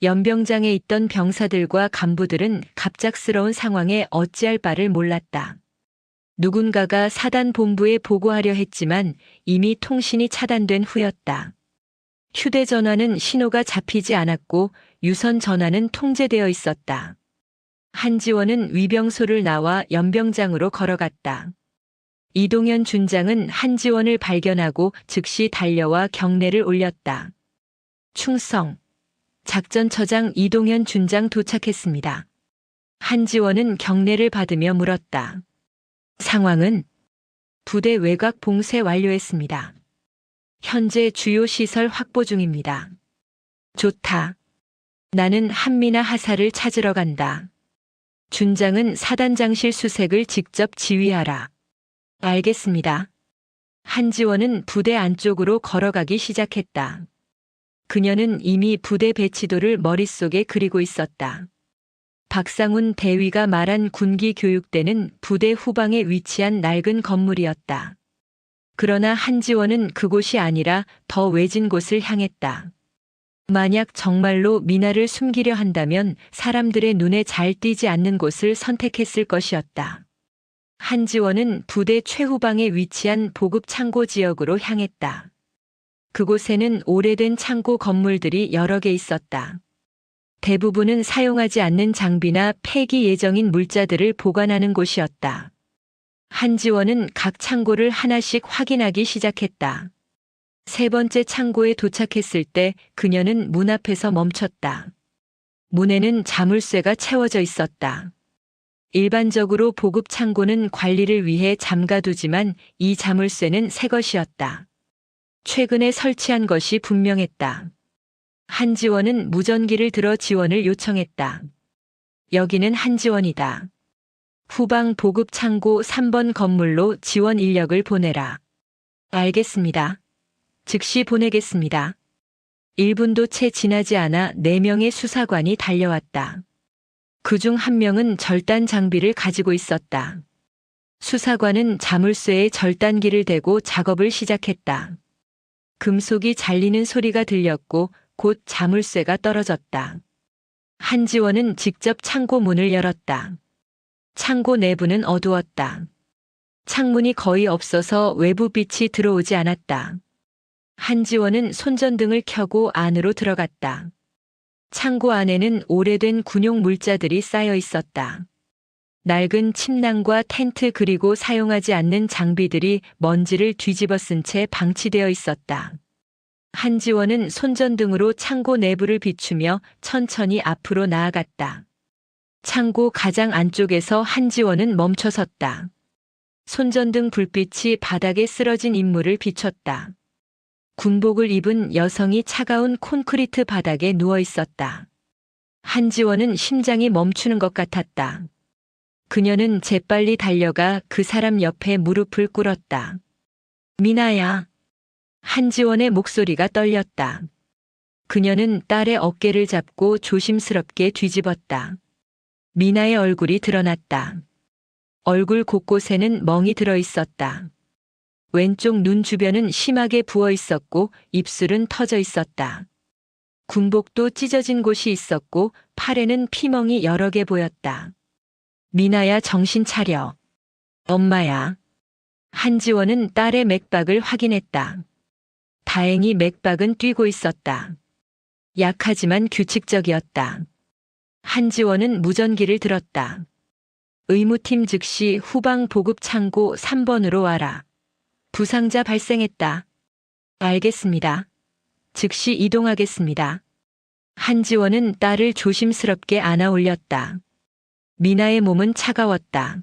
연병장에 있던 병사들과 간부들은 갑작스러운 상황에 어찌할 바를 몰랐다. 누군가가 사단 본부에 보고하려 했지만 이미 통신이 차단된 후였다. 휴대전화는 신호가 잡히지 않았고 유선 전화는 통제되어 있었다. 한지원은 위병소를 나와 연병장으로 걸어갔다. 이동현 준장은 한지원을 발견하고 즉시 달려와 경례를 올렸다. 충성. 작전처장 이동현 준장 도착했습니다. 한지원은 경례를 받으며 물었다. 상황은? 부대 외곽 봉쇄 완료했습니다. 현재 주요 시설 확보 중입니다. 좋다. 나는 한미나 하사를 찾으러 간다. 준장은 사단장실 수색을 직접 지휘하라. 알겠습니다. 한지원은 부대 안쪽으로 걸어가기 시작했다. 그녀는 이미 부대 배치도를 머릿속에 그리고 있었다. 박상훈 대위가 말한 군기 교육대는 부대 후방에 위치한 낡은 건물이었다. 그러나 한지원은 그곳이 아니라 더 외진 곳을 향했다. 만약 정말로 미나를 숨기려 한다면 사람들의 눈에 잘 띄지 않는 곳을 선택했을 것이었다. 한지원은 부대 최후방에 위치한 보급 창고 지역으로 향했다. 그곳에는 오래된 창고 건물들이 여러 개 있었다. 대부분은 사용하지 않는 장비나 폐기 예정인 물자들을 보관하는 곳이었다. 한지원은 각 창고를 하나씩 확인하기 시작했다. 3번째 창고에 도착했을 때 그녀는 문 앞에서 멈췄다. 문에는 자물쇠가 채워져 있었다. 일반적으로 보급 창고는 관리를 위해 잠가두지만 이 자물쇠는 새 것이었다. 최근에 설치한 것이 분명했다. 한지원은 무전기를 들어 지원을 요청했다. 여기는 한지원이다. 후방 보급 창고 3번 건물로 지원 인력을 보내라. 알겠습니다. 즉시 보내겠습니다. 1분도 채 지나지 않아 4명의 수사관이 달려왔다. 그중 1명은 절단 장비를 가지고 있었다. 수사관은 자물쇠에 절단기를 대고 작업을 시작했다. 금속이 잘리는 소리가 들렸고 곧 자물쇠가 떨어졌다. 한지원은 직접 창고 문을 열었다. 창고 내부는 어두웠다. 창문이 거의 없어서 외부 빛이 들어오지 않았다. 한지원은 손전등을 켜고 안으로 들어갔다. 창고 안에는 오래된 군용 물자들이 쌓여 있었다. 낡은 침낭과 텐트 그리고 사용하지 않는 장비들이 먼지를 뒤집어 쓴 채 방치되어 있었다. 한지원은 손전등으로 창고 내부를 비추며 천천히 앞으로 나아갔다. 창고 가장 안쪽에서 한지원은 멈춰섰다. 손전등 불빛이 바닥에 쓰러진 인물을 비췄다. 군복을 입은 여성이 차가운 콘크리트 바닥에 누워 있었다. 한지원은 심장이 멈추는 것 같았다. 그녀는 재빨리 달려가 그 사람 옆에 무릎을 꿇었다. 미나야. 한지원의 목소리가 떨렸다. 그녀는 딸의 어깨를 잡고 조심스럽게 뒤집었다. 미나의 얼굴이 드러났다. 얼굴 곳곳에는 멍이 들어 있었다. 왼쪽 눈 주변은 심하게 부어 있었고 입술은 터져 있었다. 군복도 찢어진 곳이 있었고 팔에는 피멍이 여러 개 보였다. 미나야, 정신 차려. 엄마야. 한지원은 딸의 맥박을 확인했다. 다행히 맥박은 뛰고 있었다. 약하지만 규칙적이었다. 한지원은 무전기를 들었다. 의무팀 즉시 후방 보급 창고 3번으로 와라. 부상자 발생했다. 알겠습니다. 즉시 이동하겠습니다. 한지원은 딸을 조심스럽게 안아 올렸다. 미나의 몸은 차가웠다.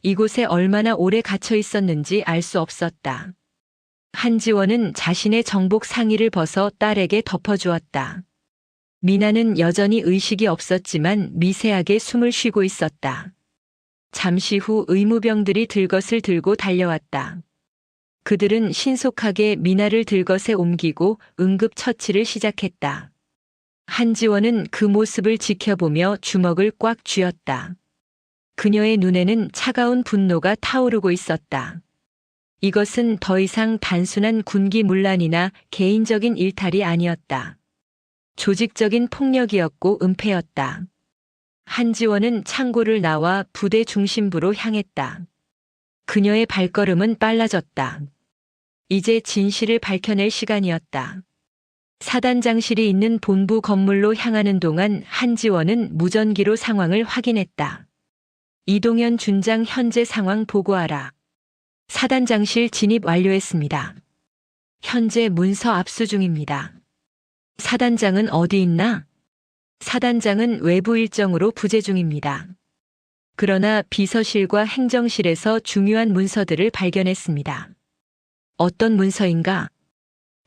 이곳에 얼마나 오래 갇혀 있었는지 알 수 없었다. 한지원은 자신의 정복 상의를 벗어 딸에게 덮어주었다. 미나는 여전히 의식이 없었지만 미세하게 숨을 쉬고 있었다. 잠시 후 의무병들이 들것을 들고 달려왔다. 그들은 신속하게 미나를 들것에 옮기고 응급처치를 시작했다. 한지원은 그 모습을 지켜보며 주먹을 꽉 쥐었다. 그녀의 눈에는 차가운 분노가 타오르고 있었다. 이것은 더 이상 단순한 군기 문란이나 개인적인 일탈이 아니었다. 조직적인 폭력이었고 은폐였다. 한지원은 창고를 나와 부대 중심부로 향했다. 그녀의 발걸음은 빨라졌다. 이제 진실을 밝혀낼 시간이었다. 사단장실이 있는 본부 건물로 향하는 동안 한지원은 무전기로 상황을 확인했다. 이동현 준장 현재 상황 보고하라. 사단장실 진입 완료했습니다. 현재 문서 압수 중입니다. 사단장은 어디 있나? 사단장은 외부 일정으로 부재 중입니다. 그러나 비서실과 행정실에서 중요한 문서들을 발견했습니다. 어떤 문서인가?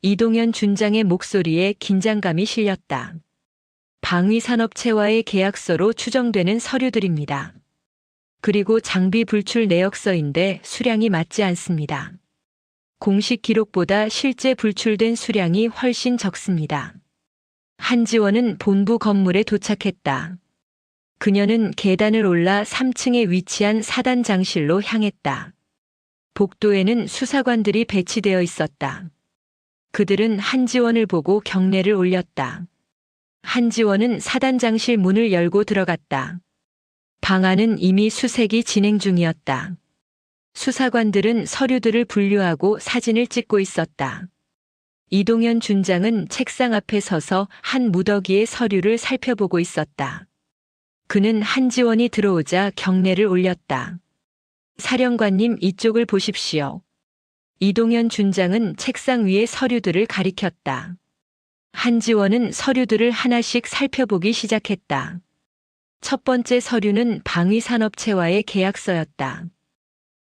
이동현 준장의 목소리에 긴장감이 실렸다. 방위산업체와의 계약서로 추정되는 서류들입니다. 그리고 장비 불출 내역서인데 수량이 맞지 않습니다. 공식 기록보다 실제 불출된 수량이 훨씬 적습니다. 한지원은 본부 건물에 도착했다. 그녀는 계단을 올라 3층에 위치한 사단장실로 향했다. 복도에는 수사관들이 배치되어 있었다. 그들은 한지원을 보고 경례를 올렸다. 한지원은 사단장실 문을 열고 들어갔다. 방 안은 이미 수색이 진행 중이었다. 수사관들은 서류들을 분류하고 사진을 찍고 있었다. 이동현 준장은 책상 앞에 서서 한 무더기의 서류를 살펴보고 있었다. 그는 한지원이 들어오자 경례를 올렸다. 사령관님, 이쪽을 보십시오. 이동현 준장은 책상 위의 서류들을 가리켰다. 한지원은 서류들을 하나씩 살펴보기 시작했다. 첫 번째 서류는 방위산업체와의 계약서였다.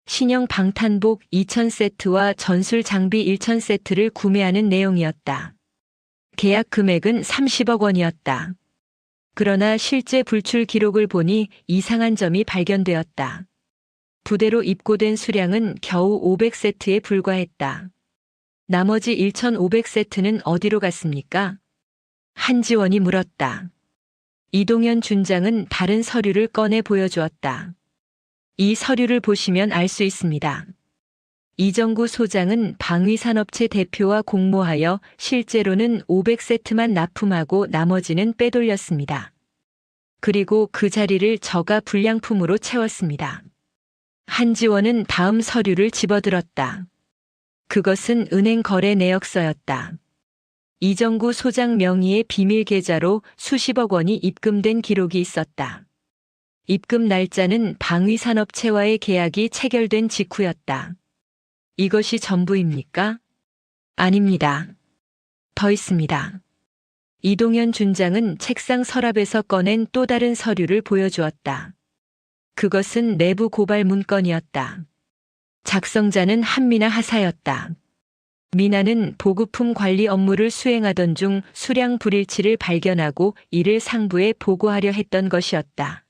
신형 방탄복 2000세트와 전술 장비 1000세트를 구매하는 내용이었다. 계약 금액은 30억 원이었다. 그러나 실제 불출 기록을 보니 이상한 점이 발견되었다. 부대로 입고된 수량은 겨우 500세트에 불과했다. 나머지 1500세트는 어디로 갔습니까? 한지원이 물었다. 이동현 준장은 다른 서류를 꺼내 보여주었다. 이 서류를 보시면 알 수 있습니다. 이정구 소장은 방위산업체 대표와 공모하여 실제로는 500세트만 납품하고 나머지는 빼돌렸습니다. 그리고 그 자리를 저가 불량품으로 채웠습니다. 한지원은 다음 서류를 집어들었다. 그것은 은행 거래 내역서였다. 이정구 소장 명의의 비밀 계좌로 수십억 원이 입금된 기록이 있었다. 입금 날짜는 방위산업체와의 계약이 체결된 직후였다. 이것이 전부입니까? 아닙니다. 더 있습니다. 이동현 준장은 책상 서랍에서 꺼낸 또 다른 서류를 보여주었다. 그것은 내부 고발 문건이었다. 작성자는 한미나 하사였다. 미나는 보급품 관리 업무를 수행하던 중 수량 불일치를 발견하고 이를 상부에 보고하려 했던 것이었다.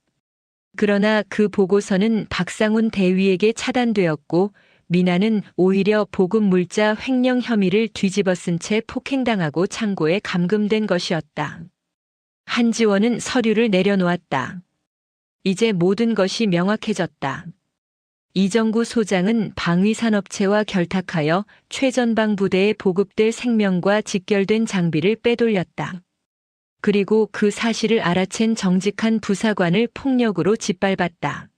그러나 그 보고서는 박상훈 대위에게 차단되었고 미나는 오히려 보급 물자 횡령 혐의를 뒤집어쓴 채 폭행당하고 창고에 감금된 것이었다. 한지원은 서류를 내려놓았다. 이제 모든 것이 명확해졌다. 이정구 소장은 방위산업체와 결탁하여 최전방 부대에 보급될 생명과 직결된 장비를 빼돌렸다. 그리고 그 사실을 알아챈 정직한 부사관을 폭력으로 짓밟았다.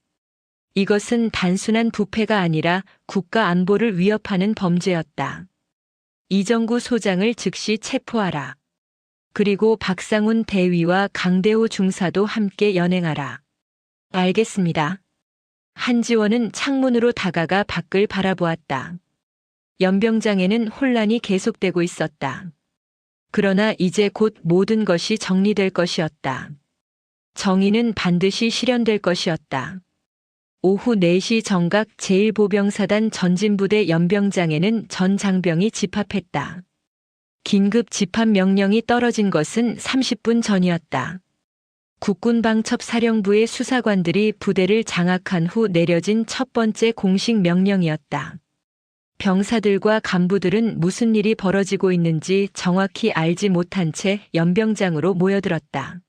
이것은 단순한 부패가 아니라 국가 안보를 위협하는 범죄였다. 이정구 소장을 즉시 체포하라. 그리고 박상훈 대위와 강대호 중사도 함께 연행하라. 알겠습니다. 한지원은 창문으로 다가가 밖을 바라보았다. 연병장에는 혼란이 계속되고 있었다. 그러나 이제 곧 모든 것이 정리될 것이었다. 정의는 반드시 실현될 것이었다. 오후 4시 정각 제1보병사단 전진부대 연병장에는 전 장병이 집합했다. 긴급 집합 명령이 떨어진 것은 30분 전이었다. 국군방첩사령부의 수사관들이 부대를 장악한 후 내려진 첫 번째 공식 명령이었다. 병사들과 간부들은 무슨 일이 벌어지고 있는지 정확히 알지 못한 채 연병장으로 모여들었다.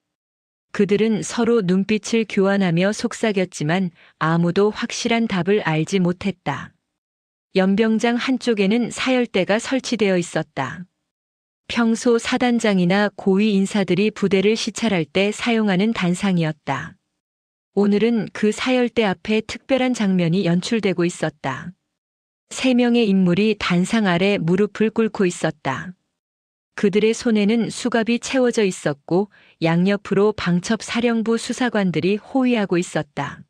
그들은 서로 눈빛을 교환하며 속삭였지만 아무도 확실한 답을 알지 못했다. 연병장 한쪽에는 사열대가 설치되어 있었다. 평소 사단장이나 고위 인사들이 부대를 시찰할 때 사용하는 단상이었다. 오늘은 그 사열대 앞에 특별한 장면이 연출되고 있었다. 3명의 인물이 단상 아래 무릎을 꿇고 있었다. 그들의 손에는 수갑이 채워져 있었고 양옆으로 방첩사령부 수사관들이 호위하고 있었다.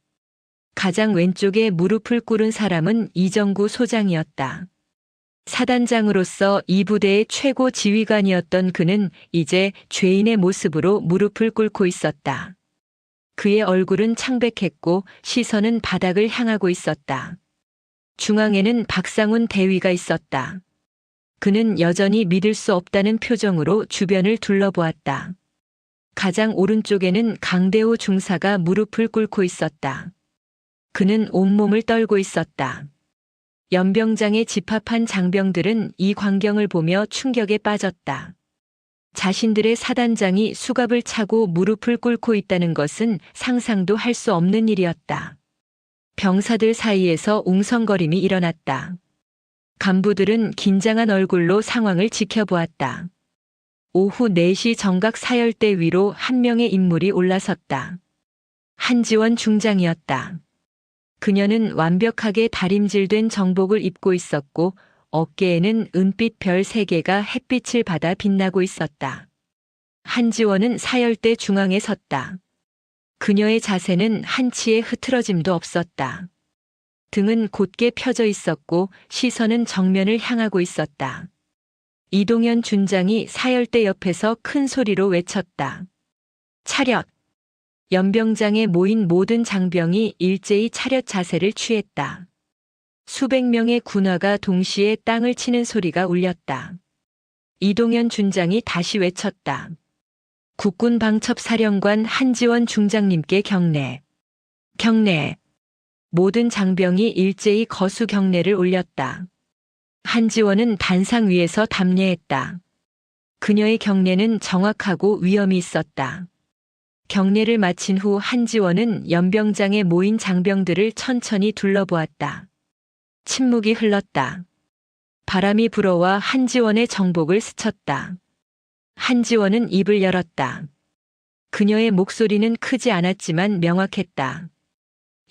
가장 왼쪽에 무릎을 꿇은 사람은 이정구 소장이었다. 사단장으로서 이 부대의 최고 지휘관이었던 그는 이제 죄인의 모습으로 무릎을 꿇고 있었다. 그의 얼굴은 창백했고 시선은 바닥을 향하고 있었다. 중앙에는 박상훈 대위가 있었다. 그는 여전히 믿을 수 없다는 표정으로 주변을 둘러보았다. 가장 오른쪽에는 강대호 중사가 무릎을 꿇고 있었다. 그는 온몸을 떨고 있었다. 연병장에 집합한 장병들은 이 광경을 보며 충격에 빠졌다. 자신들의 사단장이 수갑을 차고 무릎을 꿇고 있다는 것은 상상도 할 수 없는 일이었다. 병사들 사이에서 웅성거림이 일어났다. 간부들은 긴장한 얼굴로 상황을 지켜보았다. 오후 4시 정각 사열대 위로 한 명의 인물이 올라섰다. 한지원 중장이었다. 그녀는 완벽하게 다림질된 정복을 입고 있었고 어깨에는 은빛 별 3개가 햇빛을 받아 빛나고 있었다. 한지원은 사열대 중앙에 섰다. 그녀의 자세는 한치의 흐트러짐도 없었다. 등은 곧게 펴져 있었고 시선은 정면을 향하고 있었다. 이동현 준장이 사열대 옆에서 큰 소리로 외쳤다. 차렷! 연병장에 모인 모든 장병이 일제히 차렷 자세를 취했다. 수백 명의 군화가 동시에 땅을 치는 소리가 울렸다. 이동현 준장이 다시 외쳤다. 국군방첩사령관 한지원 중장님께 경례. 경례. 모든 장병이 일제히 거수 경례를 올렸다. 한지원은 단상 위에서 답례했다. 그녀의 경례는 정확하고 위엄이 있었다. 경례를 마친 후 한지원은 연병장에 모인 장병들을 천천히 둘러보았다. 침묵이 흘렀다. 바람이 불어와 한지원의 정복을 스쳤다. 한지원은 입을 열었다. 그녀의 목소리는 크지 않았지만 명확했다.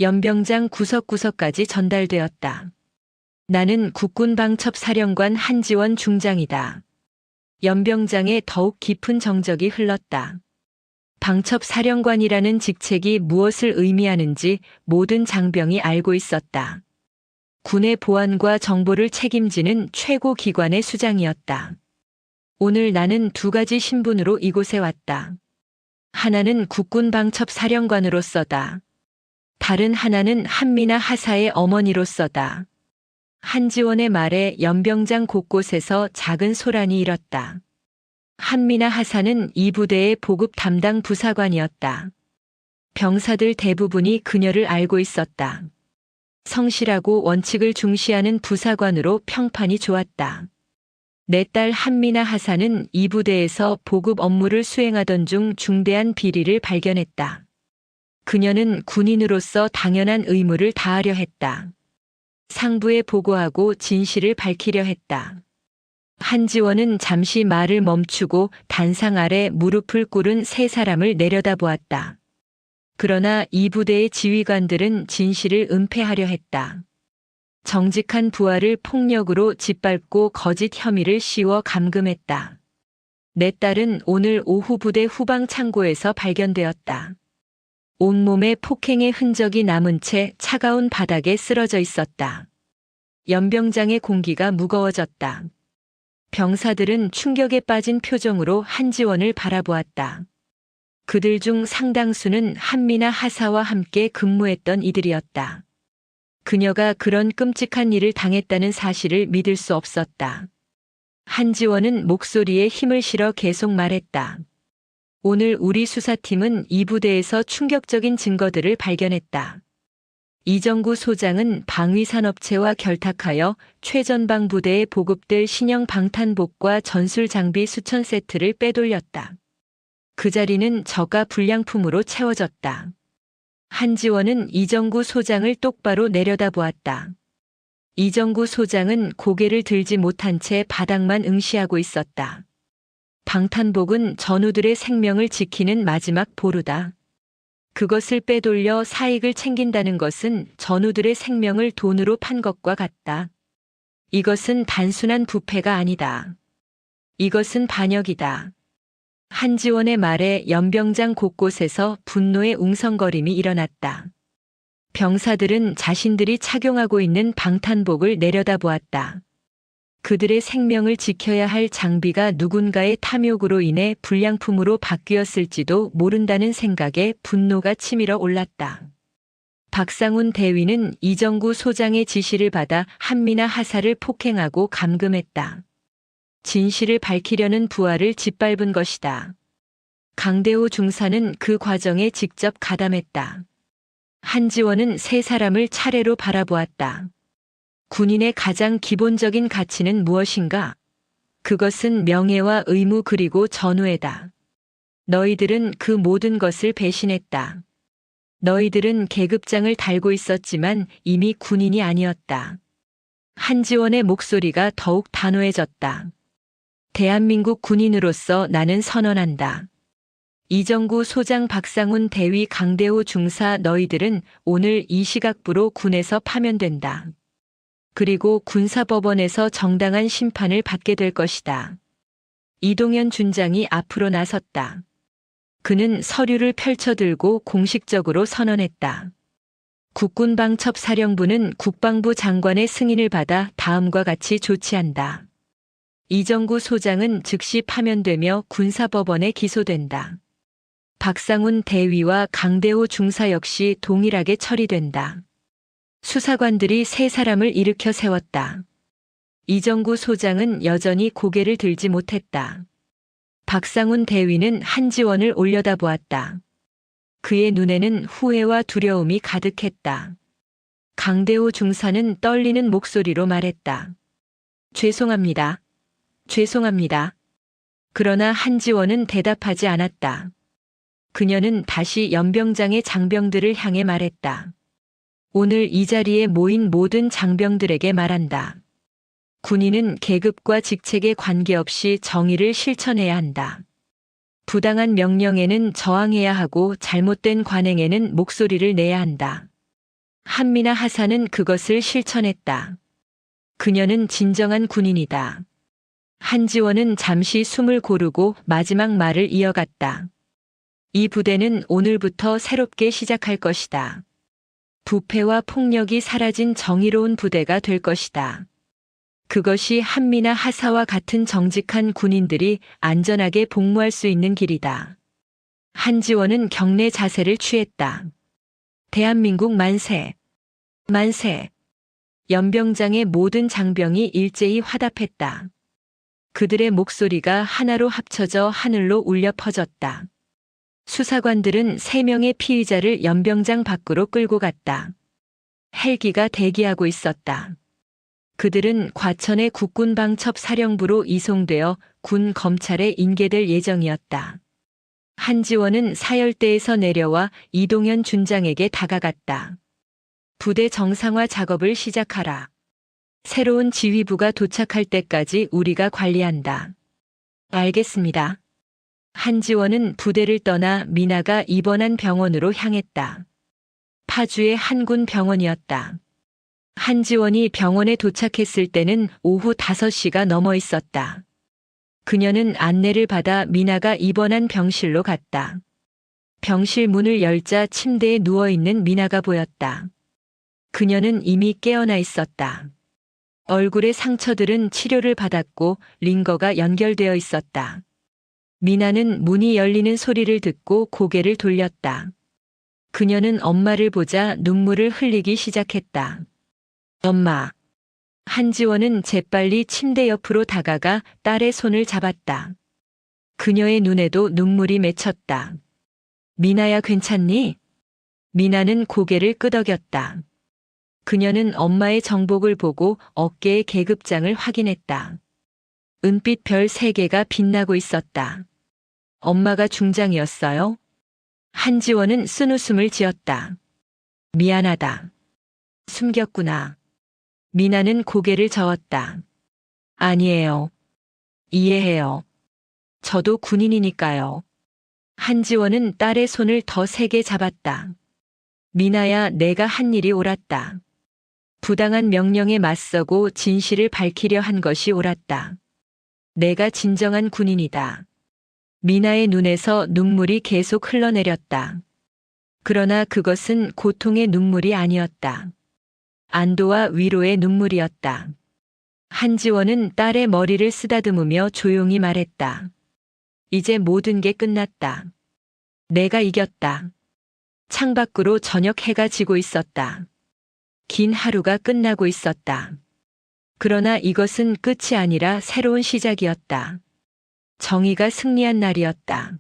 연병장 구석구석까지 전달되었다. 나는 국군방첩사령관 한지원 중장이다. 연병장에 더욱 깊은 정적이 흘렀다. 방첩사령관이라는 직책이 무엇을 의미하는지 모든 장병이 알고 있었다. 군의 보안과 정보를 책임지는 최고 기관의 수장이었다. 오늘 나는 두 가지 신분으로 이곳에 왔다. 하나는 국군방첩사령관으로서다. 다른 하나는 한미나 하사의 어머니로서다. 한지원의 말에 연병장 곳곳에서 작은 소란이 일었다. 한미나 하사는 이 부대의 보급 담당 부사관이었다. 병사들 대부분이 그녀를 알고 있었다. 성실하고 원칙을 중시하는 부사관으로 평판이 좋았다. 내 딸 한미나 하사는 이 부대에서 보급 업무를 수행하던 중 중대한 비리를 발견했다. 그녀는 군인으로서 당연한 의무를 다하려 했다. 상부에 보고하고 진실을 밝히려 했다. 한지원은 잠시 말을 멈추고 단상 아래 무릎을 꿇은 세 사람을 내려다보았다. 그러나 이 부대의 지휘관들은 진실을 은폐하려 했다. 정직한 부하를 폭력으로 짓밟고 거짓 혐의를 씌워 감금했다. 내 딸은 오늘 오후 부대 후방 창고에서 발견되었다. 온몸에 폭행의 흔적이 남은 채 차가운 바닥에 쓰러져 있었다. 연병장의 공기가 무거워졌다. 병사들은 충격에 빠진 표정으로 한지원을 바라보았다. 그들 중 상당수는 한미나 하사와 함께 근무했던 이들이었다. 그녀가 그런 끔찍한 일을 당했다는 사실을 믿을 수 없었다. 한지원은 목소리에 힘을 실어 계속 말했다. 오늘 우리 수사팀은 이 부대에서 충격적인 증거들을 발견했다. 이정구 소장은 방위산업체와 결탁하여 최전방 부대에 보급될 신형 방탄복과 전술 장비 수천 세트를 빼돌렸다. 그 자리는 저가 불량품으로 채워졌다. 한지원은 이정구 소장을 똑바로 내려다보았다. 이정구 소장은 고개를 들지 못한 채 바닥만 응시하고 있었다. 방탄복은 전우들의 생명을 지키는 마지막 보루다. 그것을 빼돌려 사익을 챙긴다는 것은 전우들의 생명을 돈으로 판 것과 같다. 이것은 단순한 부패가 아니다. 이것은 반역이다. 한지원의 말에 연병장 곳곳에서 분노의 웅성거림이 일어났다. 병사들은 자신들이 착용하고 있는 방탄복을 내려다보았다. 그들의 생명을 지켜야 할 장비가 누군가의 탐욕으로 인해 불량품으로 바뀌었을지도 모른다는 생각에 분노가 치밀어 올랐다. 박상훈 대위는 이정구 소장의 지시를 받아 한미나 하사를 폭행하고 감금했다. 진실을 밝히려는 부하를 짓밟은 것이다. 강대호 중사는 그 과정에 직접 가담했다. 한지원은 세 사람을 차례로 바라보았다. 군인의 가장 기본적인 가치는 무엇인가? 그것은 명예와 의무 그리고 전우애다. 너희들은 그 모든 것을 배신했다. 너희들은 계급장을 달고 있었지만 이미 군인이 아니었다. 한지원의 목소리가 더욱 단호해졌다. 대한민국 군인으로서 나는 선언한다. 이정구 소장 박상훈 대위 강대호 중사 너희들은 오늘 이 시각부로 군에서 파면된다. 그리고 군사법원에서 정당한 심판을 받게 될 것이다. 이동현 준장이 앞으로 나섰다. 그는 서류를 펼쳐들고 공식적으로 선언했다. 국군방첩사령부는 국방부 장관의 승인을 받아 다음과 같이 조치한다. 이정구 소장은 즉시 파면되며 군사법원에 기소된다. 박상훈 대위와 강대호 중사 역시 동일하게 처리된다. 수사관들이 세 사람을 일으켜 세웠다. 이정구 소장은 여전히 고개를 들지 못했다. 박상훈 대위는 한지원을 올려다보았다. 그의 눈에는 후회와 두려움이 가득했다. 강대호 중사는 떨리는 목소리로 말했다. 죄송합니다. 죄송합니다. 그러나 한지원은 대답하지 않았다. 그녀는 다시 연병장의 장병들을 향해 말했다. 오늘 이 자리에 모인 모든 장병들에게 말한다. 군인은 계급과 직책에 관계없이 정의를 실천해야 한다. 부당한 명령에는 저항해야 하고 잘못된 관행에는 목소리를 내야 한다. 한미나 하사는 그것을 실천했다. 그녀는 진정한 군인이다. 한지원은 잠시 숨을 고르고 마지막 말을 이어갔다. 이 부대는 오늘부터 새롭게 시작할 것이다. 부패와 폭력이 사라진 정의로운 부대가 될 것이다. 그것이 한미나 하사와 같은 정직한 군인들이 안전하게 복무할 수 있는 길이다. 한지원은 경례 자세를 취했다. 대한민국 만세! 만세! 연병장의 모든 장병이 일제히 화답했다. 그들의 목소리가 하나로 합쳐져 하늘로 울려 퍼졌다. 수사관들은 3명의 피의자를 연병장 밖으로 끌고 갔다. 헬기가 대기하고 있었다. 그들은 과천의 국군방첩사령부로 이송되어 군 검찰에 인계될 예정이었다. 한지원은 사열대에서 내려와 이동현 준장에게 다가갔다. 부대 정상화 작업을 시작하라. 새로운 지휘부가 도착할 때까지 우리가 관리한다. 알겠습니다. 한지원은 부대를 떠나 미나가 입원한 병원으로 향했다. 파주의 한군 병원이었다. 한지원이 병원에 도착했을 때는 오후 5시가 넘어 있었다. 그녀는 안내를 받아 미나가 입원한 병실로 갔다. 병실 문을 열자 침대에 누워있는 미나가 보였다. 그녀는 이미 깨어나 있었다. 얼굴의 상처들은 치료를 받았고 링거가 연결되어 있었다. 미나는 문이 열리는 소리를 듣고 고개를 돌렸다. 그녀는 엄마를 보자 눈물을 흘리기 시작했다. 엄마. 한지원은 재빨리 침대 옆으로 다가가 딸의 손을 잡았다. 그녀의 눈에도 눈물이 맺혔다. 미나야 괜찮니? 미나는 고개를 끄덕였다. 그녀는 엄마의 정복을 보고 어깨의 계급장을 확인했다. 은빛 별 3개가 빛나고 있었다. 엄마가 중장이었어요? 한지원은 쓴웃음을 지었다. 미안하다. 숨겼구나. 미나는 고개를 저었다. 아니에요. 이해해요. 저도 군인이니까요. 한지원은 딸의 손을 더 세게 잡았다. 미나야, 내가 한 일이 옳았다. 부당한 명령에 맞서고 진실을 밝히려 한 것이 옳았다. 내가 진정한 군인이다. 미나의 눈에서 눈물이 계속 흘러내렸다. 그러나 그것은 고통의 눈물이 아니었다. 안도와 위로의 눈물이었다. 한지원은 딸의 머리를 쓰다듬으며 조용히 말했다. 이제 모든 게 끝났다. 내가 이겼다. 창밖으로 저녁 해가 지고 있었다. 긴 하루가 끝나고 있었다. 그러나 이것은 끝이 아니라 새로운 시작이었다. 정의가 승리한 날이었다.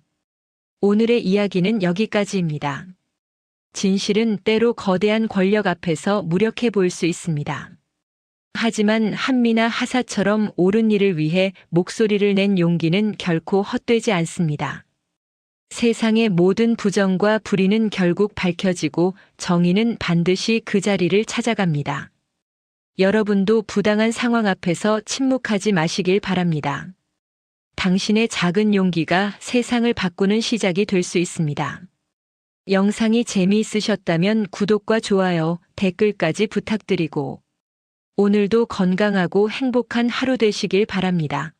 오늘의 이야기는 여기까지입니다. 진실은 때로 거대한 권력 앞에서 무력해 보일 수 있습니다. 하지만 한미나 하사처럼 옳은 일을 위해 목소리를 낸 용기는 결코 헛되지 않습니다. 세상의 모든 부정과 불의는 결국 밝혀지고 정의는 반드시 그 자리를 찾아갑니다. 여러분도 부당한 상황 앞에서 침묵하지 마시길 바랍니다. 당신의 작은 용기가 세상을 바꾸는 시작이 될 수 있습니다. 영상이 재미있으셨다면 구독과 좋아요, 댓글까지 부탁드리고 오늘도 건강하고 행복한 하루 되시길 바랍니다.